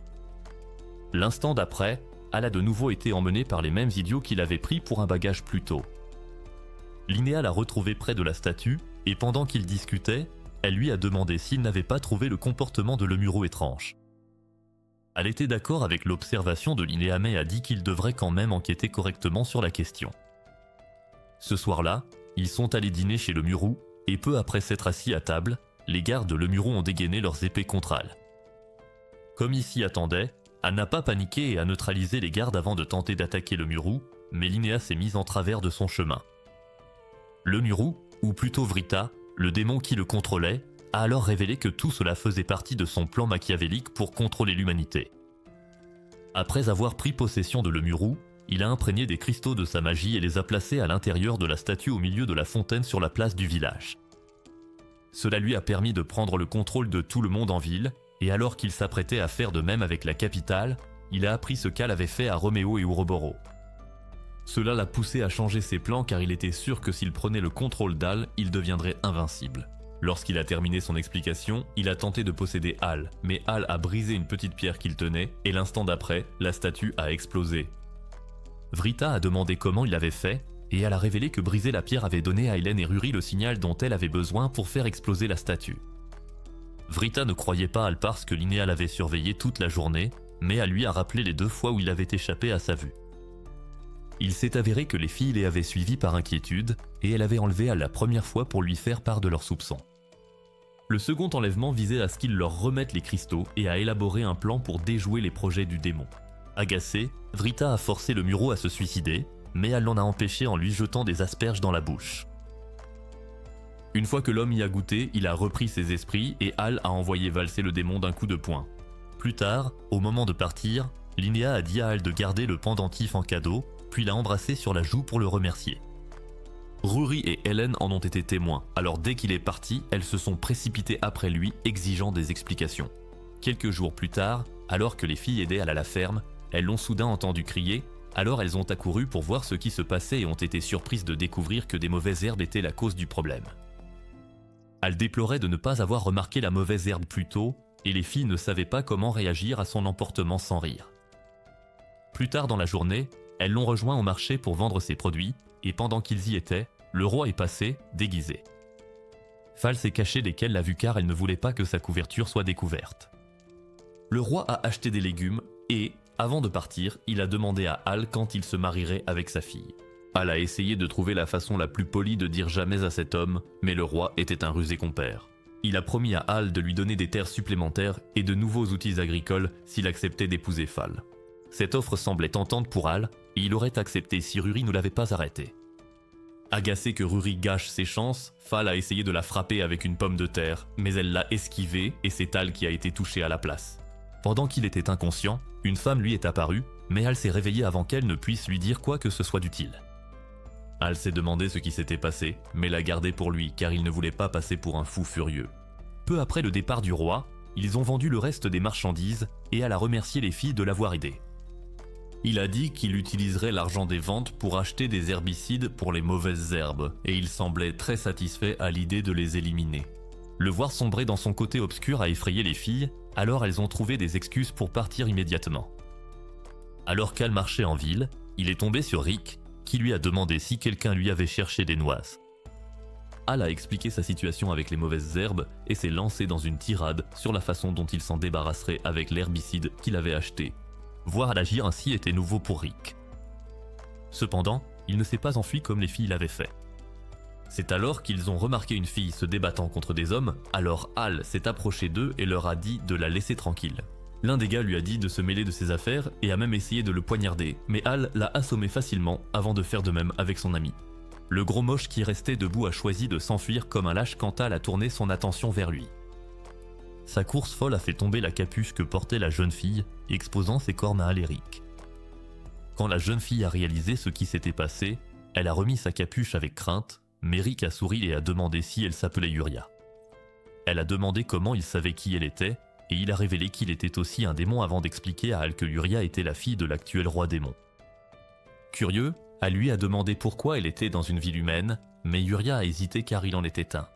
L'instant d'après, Al a de nouveau été emmené par les mêmes idiots qu'il avait pris pour un bagage plus tôt. Linnea l'a retrouvé près de la statue, et pendant qu'ils discutaient, elle lui a demandé s'il n'avait pas trouvé le comportement de le Muro étrange. Elle était d'accord avec l'observation de Linnea mais a dit qu'il devrait quand même enquêter correctement sur la question. Ce soir-là, ils sont allés dîner chez le Muro, et peu après s'être assis à table, les gardes de le Muro ont dégainé leurs épées contre Al. Comme il s'y attendait, Al n'a pas paniqué et a neutralisé les gardes avant de tenter d'attaquer le Muro, mais Linnea s'est mise en travers de son chemin. Le Muro, ou plutôt Vrita, le démon qui le contrôlait, a alors révélé que tout cela faisait partie de son plan machiavélique pour contrôler l'humanité. Après avoir pris possession de le Muro, il a imprégné des cristaux de sa magie et les a placés à l'intérieur de la statue au milieu de la fontaine sur la place du village. Cela lui a permis de prendre le contrôle de tout le monde en ville, et alors qu'il s'apprêtait à faire de même avec la capitale, il a appris ce qu'Al avait fait à Roméo et Ouroboros. Cela l'a poussé à changer ses plans car il était sûr que s'il prenait le contrôle d'Hal, il deviendrait invincible. Lorsqu'il a terminé son explication, il a tenté de posséder Hal, mais Hal a brisé une petite pierre qu'il tenait et l'instant d'après, la statue a explosé. Vrita a demandé comment il avait fait et elle a révélé que briser la pierre avait donné à Hélène et Ruri le signal dont elle avait besoin pour faire exploser la statue. Vrita ne croyait pas Hal parce que Linéa l'avait surveillé toute la journée, mais elle lui a rappelé les 2 fois où il avait échappé à sa vue. Il s'est avéré que les filles les avaient suivis par inquiétude et elle avait enlevé Hal la première fois pour lui faire part de leurs soupçons. Le second enlèvement visait à ce qu'il leur remette les cristaux et à élaborer un plan pour déjouer les projets du démon. Agacé, Vrita a forcé le Muro à se suicider, mais elle l'en a empêché en lui jetant des asperges dans la bouche. Une fois que l'homme y a goûté, il a repris ses esprits et Hal a envoyé valser le démon d'un coup de poing. Plus tard, au moment de partir, Linéa a dit à Hal de garder le pendentif en cadeau, puis l'a embrassé sur la joue pour le remercier. Ruri et Hélène en ont été témoins, alors dès qu'il est parti, elles se sont précipitées après lui, exigeant des explications. Quelques jours plus tard, alors que les filles aidaient Hal à la ferme, elles l'ont soudain entendu crier, alors elles ont accouru pour voir ce qui se passait et ont été surprises de découvrir que des mauvaises herbes étaient la cause du problème. Hal déplorait de ne pas avoir remarqué la mauvaise herbe plus tôt, et les filles ne savaient pas comment réagir à son emportement sans rire. Plus tard dans la journée, elles l'ont rejoint au marché pour vendre ses produits, et pendant qu'ils y étaient, le roi est passé, déguisé. Fal s'est caché dès qu'elle l'a vu car elle ne voulait pas que sa couverture soit découverte. Le roi a acheté des légumes et, avant de partir, il a demandé à Hal quand il se marierait avec sa fille. Hal a essayé de trouver la façon la plus polie de dire jamais à cet homme, mais le roi était un rusé compère. Il a promis à Hal de lui donner des terres supplémentaires et de nouveaux outils agricoles s'il acceptait d'épouser Fal. Cette offre semblait tentante pour Hal, et il aurait accepté si Ruri ne l'avait pas arrêté. Agacé que Ruri gâche ses chances, Fal a essayé de la frapper avec une pomme de terre, mais elle l'a esquivée et c'est Hal qui a été touché à la place. Pendant qu'il était inconscient, une femme lui est apparue, mais Hal s'est réveillé avant qu'elle ne puisse lui dire quoi que ce soit d'utile. Hal s'est demandé ce qui s'était passé, mais l'a gardé pour lui car il ne voulait pas passer pour un fou furieux. Peu après le départ du roi, ils ont vendu le reste des marchandises et Hal a remercié les filles de l'avoir aidé. Il a dit qu'il utiliserait l'argent des ventes pour acheter des herbicides pour les mauvaises herbes, et il semblait très satisfait à l'idée de les éliminer. Le voir sombrer dans son côté obscur a effrayé les filles, alors elles ont trouvé des excuses pour partir immédiatement. Alors qu'Hal marchait en ville, il est tombé sur Rick, qui lui a demandé si quelqu'un lui avait cherché des noix. Hal a expliqué sa situation avec les mauvaises herbes et s'est lancé dans une tirade sur la façon dont il s'en débarrasserait avec l'herbicide qu'il avait acheté. Voir Hal agir ainsi était nouveau pour Rick. Cependant, il ne s'est pas enfui comme les filles l'avaient fait. C'est alors qu'ils ont remarqué une fille se débattant contre des hommes, alors Hal s'est approché d'eux et leur a dit de la laisser tranquille. L'un des gars lui a dit de se mêler de ses affaires et a même essayé de le poignarder, mais Hal l'a assommé facilement avant de faire de même avec son ami. Le gros moche qui restait debout a choisi de s'enfuir comme un lâche quand Hal a tourné son attention vers lui. Sa course folle a fait tomber la capuche que portait la jeune fille, exposant ses cornes à Hal et Rick. Quand la jeune fille a réalisé ce qui s'était passé, elle a remis sa capuche avec crainte, mais Rick a souri et a demandé si elle s'appelait Yuria. Elle a demandé comment il savait qui elle était, et il a révélé qu'il était aussi un démon avant d'expliquer à Hal que Yuria était la fille de l'actuel roi démon. Curieux, Hal lui a demandé pourquoi elle était dans une ville humaine, mais Yuria a hésité car il en était un.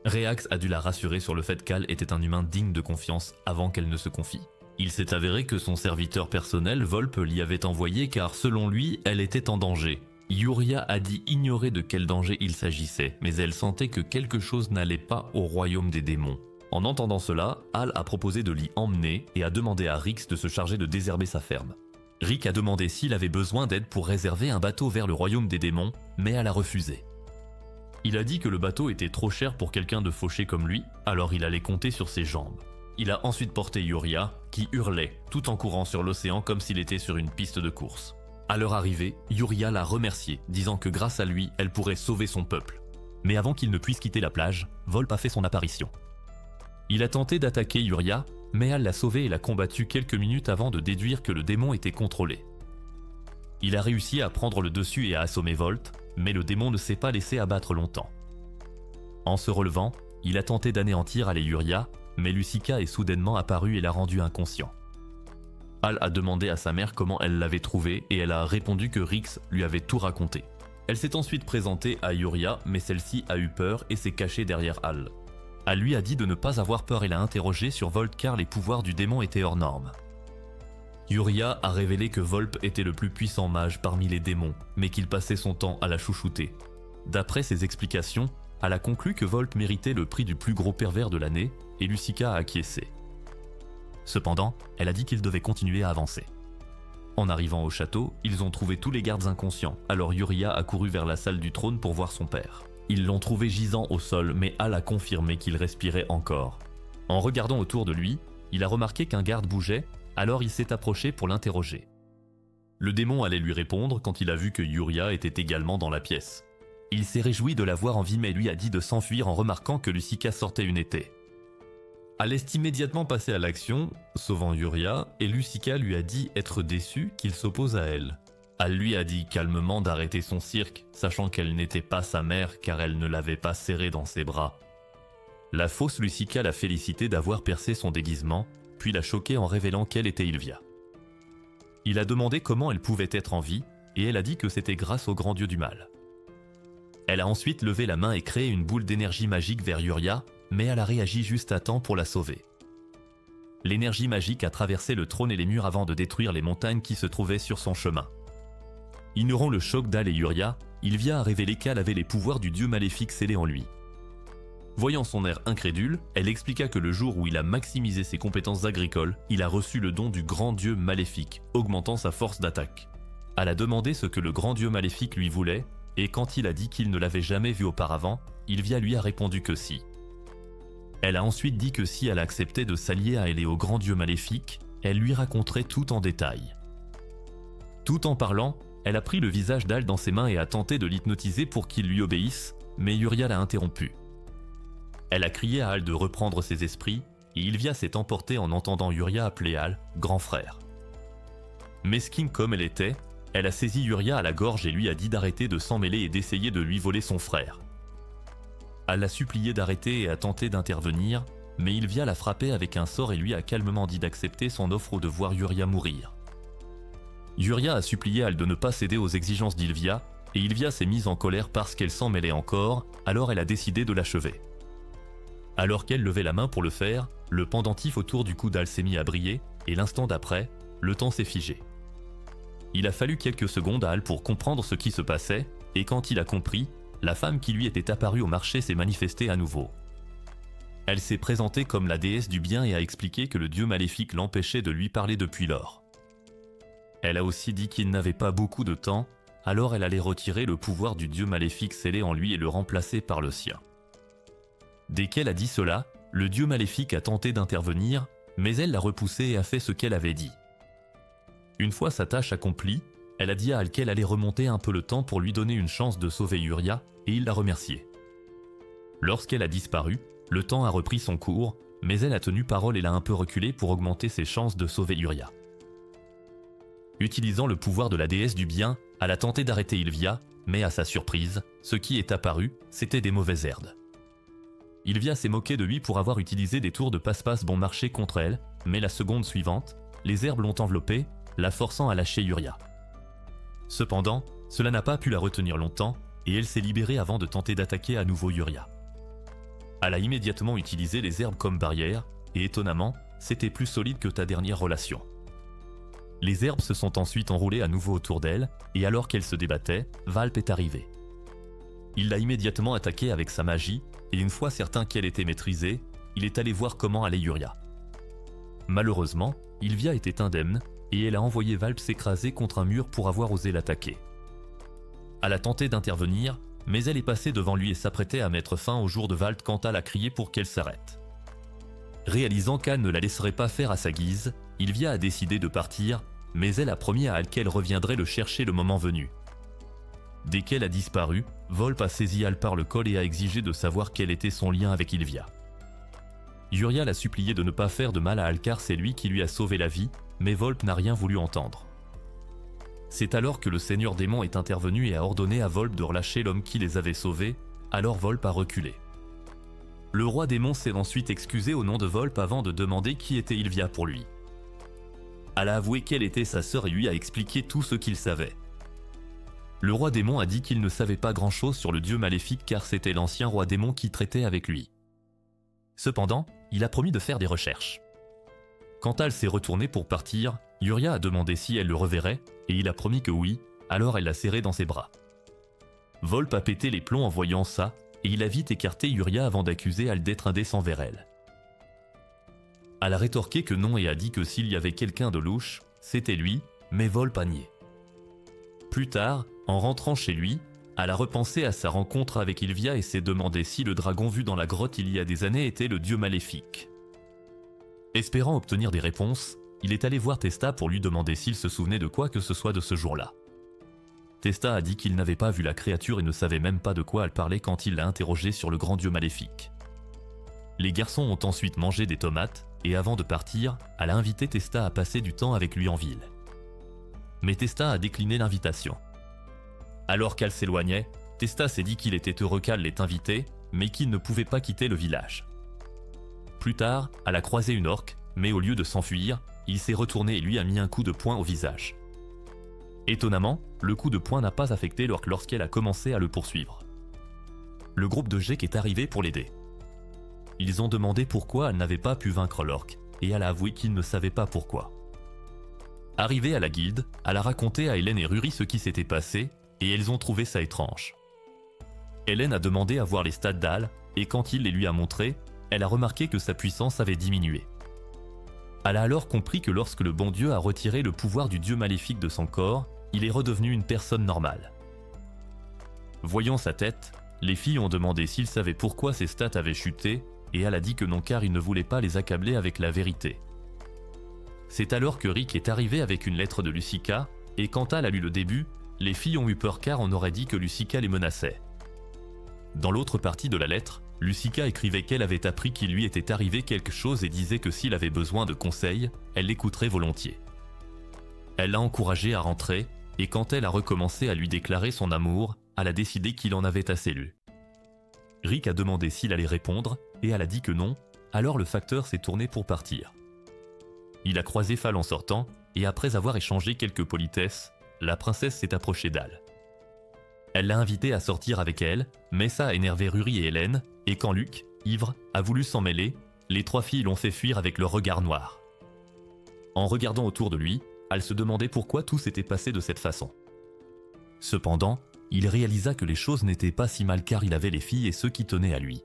Reax a dû la rassurer sur le fait qu'Hal était un humain digne de confiance avant qu'elle ne se confie. Il s'est avéré que son serviteur personnel, Volpe, l'y avait envoyé car selon lui, elle était en danger. Yuria a dit ignorer de quel danger il s'agissait, mais elle sentait que quelque chose n'allait pas au royaume des démons. En entendant cela, Hal a proposé de l'y emmener et a demandé à Rix de se charger de désherber sa ferme. Rick a demandé s'il avait besoin d'aide pour réserver un bateau vers le royaume des démons, mais elle a refusé. Il a dit que le bateau était trop cher pour quelqu'un de fauché comme lui, alors il allait compter sur ses jambes. Il a ensuite porté Yuria, qui hurlait, tout en courant sur l'océan comme s'il était sur une piste de course. À leur arrivée, Yuria l'a remercié, disant que grâce à lui, elle pourrait sauver son peuple. Mais avant qu'il ne puisse quitter la plage, Volpe a fait son apparition. Il a tenté d'attaquer Yuria, mais elle l'a sauvé et l'a combattu quelques minutes avant de déduire que le démon était contrôlé. Il a réussi à prendre le dessus et à assommer Volpe, mais le démon ne s'est pas laissé abattre longtemps. En se relevant, il a tenté d'anéantir Yuria, mais Lucica est soudainement apparue et l'a rendu inconscient. Al a demandé à sa mère comment elle l'avait trouvé et elle a répondu que Rix lui avait tout raconté. Elle s'est ensuite présentée à Yuria, mais celle-ci a eu peur et s'est cachée derrière Al. Al lui a dit de ne pas avoir peur et l'a interrogé sur Volp car les pouvoirs du démon étaient hors normes. Yuria a révélé que Volp était le plus puissant mage parmi les démons, mais qu'il passait son temps à la chouchouter. D'après ses explications, Al a conclu que Volp méritait le prix du plus gros pervers de l'année et Lucica a acquiescé. Cependant, elle a dit qu'ils devaient continuer à avancer. En arrivant au château, ils ont trouvé tous les gardes inconscients, alors Yuria a couru vers la salle du trône pour voir son père. Ils l'ont trouvé gisant au sol, mais Al a confirmé qu'il respirait encore. En regardant autour de lui, il a remarqué qu'un garde bougeait, alors il s'est approché pour l'interroger. Le démon allait lui répondre quand il a vu que Yuria était également dans la pièce. Il s'est réjoui de la voir en vie mais lui a dit de s'enfuir en remarquant que Lucica sortait une épée. Al est immédiatement passé à l'action, sauvant Yuria, et Lucica lui a dit être déçu qu'il s'oppose à elle. Al lui a dit calmement d'arrêter son cirque, sachant qu'elle n'était pas sa mère car elle ne l'avait pas serrée dans ses bras. La fausse Lucica l'a félicité d'avoir percé son déguisement, puis l'a choquée en révélant qu'elle était Ilvia. Il a demandé comment elle pouvait être en vie, et elle a dit que c'était grâce au grand dieu du mal. Elle a ensuite levé la main et créé une boule d'énergie magique vers Yuria, mais elle a réagi juste à temps pour la sauver. L'énergie magique a traversé le trône et les murs avant de détruire les montagnes qui se trouvaient sur son chemin. Ignorant le choc d'Al et Yuria, Ilvia a révélé qu'Al avait les pouvoirs du dieu maléfique scellés en lui. Voyant son air incrédule, elle expliqua que le jour où il a maximisé ses compétences agricoles, il a reçu le don du grand dieu maléfique, augmentant sa force d'attaque. Al a demandé ce que le grand dieu maléfique lui voulait, et quand il a dit qu'il ne l'avait jamais vu auparavant, Ilvia lui a répondu que si. Elle a ensuite dit que si elle acceptait de s'allier à elle et au grand dieu maléfique, elle lui raconterait tout en détail. Tout en parlant, elle a pris le visage d'Al dans ses mains et a tenté de l'hypnotiser pour qu'il lui obéisse, mais Yuria l'a interrompu. Elle a crié à Al de reprendre ses esprits, et Ilvia s'est emportée en entendant Yuria appeler Al « grand frère ». Mesquine comme elle était, elle a saisi Yuria à la gorge et lui a dit d'arrêter de s'en mêler et d'essayer de lui voler son frère. Al l'a supplié d'arrêter et a tenté d'intervenir, mais Ilvia l'a frappé avec un sort et lui a calmement dit d'accepter son offre de voir Yuria mourir. Yuria a supplié Al de ne pas céder aux exigences d'Ilvia, et Ilvia s'est mise en colère parce qu'elle s'en mêlait encore, alors elle a décidé de l'achever. Alors qu'elle levait la main pour le faire, le pendentif autour du cou d'Al s'est mis à briller, et l'instant d'après, le temps s'est figé. Il a fallu quelques secondes à Al pour comprendre ce qui se passait, et quand il a compris, la femme qui lui était apparue au marché s'est manifestée à nouveau. Elle s'est présentée comme la déesse du bien et a expliqué que le dieu maléfique l'empêchait de lui parler depuis lors. Elle a aussi dit qu'il n'avait pas beaucoup de temps, alors elle allait retirer le pouvoir du dieu maléfique scellé en lui et le remplacer par le sien. Dès qu'elle a dit cela, le dieu maléfique a tenté d'intervenir, mais elle l'a repoussé et a fait ce qu'elle avait dit. Une fois sa tâche accomplie, elle a dit à Al qu'elle allait remonter un peu le temps pour lui donner une chance de sauver Yuria, et il l'a remerciée. Lorsqu'elle a disparu, le temps a repris son cours, mais elle a tenu parole et l'a un peu reculé pour augmenter ses chances de sauver Yuria. Utilisant le pouvoir de la déesse du bien, Al a tenté d'arrêter Ilvia, mais à sa surprise, ce qui est apparu, c'était des mauvaises herbes. Ilvia s'est moquée de lui pour avoir utilisé des tours de passe-passe bon marché contre elle, mais la seconde suivante, les herbes l'ont enveloppée, la forçant à lâcher Yuria. Cependant, cela n'a pas pu la retenir longtemps, et elle s'est libérée avant de tenter d'attaquer à nouveau Yuria. Elle a immédiatement utilisé les herbes comme barrière, et étonnamment, c'était plus solide que ta dernière relation. Les herbes se sont ensuite enroulées à nouveau autour d'elle, et alors qu'elle se débattait, Valp est arrivé. Il l'a immédiatement attaquée avec sa magie, et une fois certain qu'elle était maîtrisée, il est allé voir comment allait Yuria. Malheureusement, Ilvia était indemne, et elle a envoyé Valp s'écraser contre un mur pour avoir osé l'attaquer. Elle a tenté d'intervenir, mais elle est passée devant lui et s'apprêtait à mettre fin au jour de Valp quand Al a crié pour qu'elle s'arrête. Réalisant qu'Al ne la laisserait pas faire à sa guise, Ilvia a décidé de partir, mais elle a promis à Al qu'elle reviendrait le chercher le moment venu. Dès qu'elle a disparu, Volp a saisi Al par le col et a exigé de savoir quel était son lien avec Ilvia. Yuria l'a supplié de ne pas faire de mal à Al car c'est lui qui lui a sauvé la vie, mais Volp n'a rien voulu entendre. C'est alors que le seigneur démon est intervenu et a ordonné à Volp de relâcher l'homme qui les avait sauvés, alors Volp a reculé. Le roi démon s'est ensuite excusé au nom de Volp avant de demander qui était Ilvia pour lui. Elle a avoué qu'elle était sa sœur et lui a expliqué tout ce qu'il savait. Le roi démon a dit qu'il ne savait pas grand-chose sur le dieu maléfique car c'était l'ancien roi démon qui traitait avec lui. Cependant, il a promis de faire des recherches. Quand elle s'est retournée pour partir, Yuria a demandé si elle le reverrait et il a promis que oui, alors elle l'a serré dans ses bras. Volpe a pété les plombs en voyant ça et il a vite écarté Yuria avant d'accuser Al d'être indécent vers elle. Elle a rétorqué que non et a dit que s'il y avait quelqu'un de louche, c'était lui, mais Volpe a nié. Plus tard, en rentrant chez lui, elle a repensé à sa rencontre avec Ilvia et s'est demandé si le dragon vu dans la grotte il y a des années était le dieu maléfique. Espérant obtenir des réponses, il est allé voir Testa pour lui demander s'il se souvenait de quoi que ce soit de ce jour-là. Testa a dit qu'il n'avait pas vu la créature et ne savait même pas de quoi elle parlait quand il l'a interrogé sur le grand dieu maléfique. Les garçons ont ensuite mangé des tomates et avant de partir, elle a invité Testa à passer du temps avec lui en ville. Mais Testa a décliné l'invitation. Alors qu'elle s'éloignait, Testa s'est dit qu'il était heureux qu'elle l'ait invité, mais qu'il ne pouvait pas quitter le village. Plus tard, elle a croisé une orque, mais au lieu de s'enfuir, il s'est retourné et lui a mis un coup de poing au visage. Étonnamment, le coup de poing n'a pas affecté l'orque lorsqu'elle a commencé à le poursuivre. Le groupe de Jake est arrivé pour l'aider. Ils ont demandé pourquoi elle n'avait pas pu vaincre l'orque, et elle a avoué qu'il ne savait pas pourquoi. Arrivée à la guilde, elle a raconté à Hélène et Ruri ce qui s'était passé, et elles ont trouvé ça étrange. Hélène a demandé à voir les stats d'Al, et quand il les lui a montrés, elle a remarqué que sa puissance avait diminué. Elle a alors compris que lorsque le bon Dieu a retiré le pouvoir du dieu maléfique de son corps, il est redevenu une personne normale. Voyant sa tête, les filles ont demandé s'il savait pourquoi ses stats avaient chuté, et elle a dit que non car il ne voulait pas les accabler avec la vérité. C'est alors que Rick est arrivé avec une lettre de Lucica, et quand elle a lu le début, les filles ont eu peur car on aurait dit que Lucica les menaçait. Dans l'autre partie de la lettre, Lucica écrivait qu'elle avait appris qu'il lui était arrivé quelque chose et disait que s'il avait besoin de conseils, elle l'écouterait volontiers. Elle l'a encouragé à rentrer, et quand elle a recommencé à lui déclarer son amour, elle a décidé qu'il en avait assez lu. Rick a demandé s'il allait répondre, et elle a dit que non, alors le facteur s'est tourné pour partir. Il a croisé Fall en sortant, et après avoir échangé quelques politesses, la princesse s'est approchée d'Al. Elle l'a invité à sortir avec elle, mais ça a énervé Ruri et Hélène, et quand Luc, ivre, a voulu s'en mêler, les trois filles l'ont fait fuir avec leur regard noir. En regardant autour de lui, elle se demandait pourquoi tout s'était passé de cette façon. Cependant, il réalisa que les choses n'étaient pas si mal car il avait les filles et ceux qui tenaient à lui.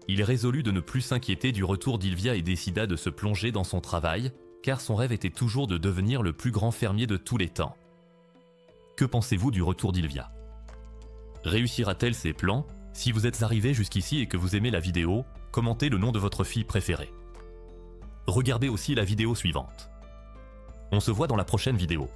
Il résolut de ne plus s'inquiéter du retour d'Ilvia et décida de se plonger dans son travail, car son rêve était toujours de devenir le plus grand fermier de tous les temps. Que pensez-vous du retour d'Ilvia? Réussira-t-elle ses plans? Si vous êtes arrivé jusqu'ici et que vous aimez la vidéo, commentez le nom de votre fille préférée. Regardez aussi la vidéo suivante. On se voit dans la prochaine vidéo.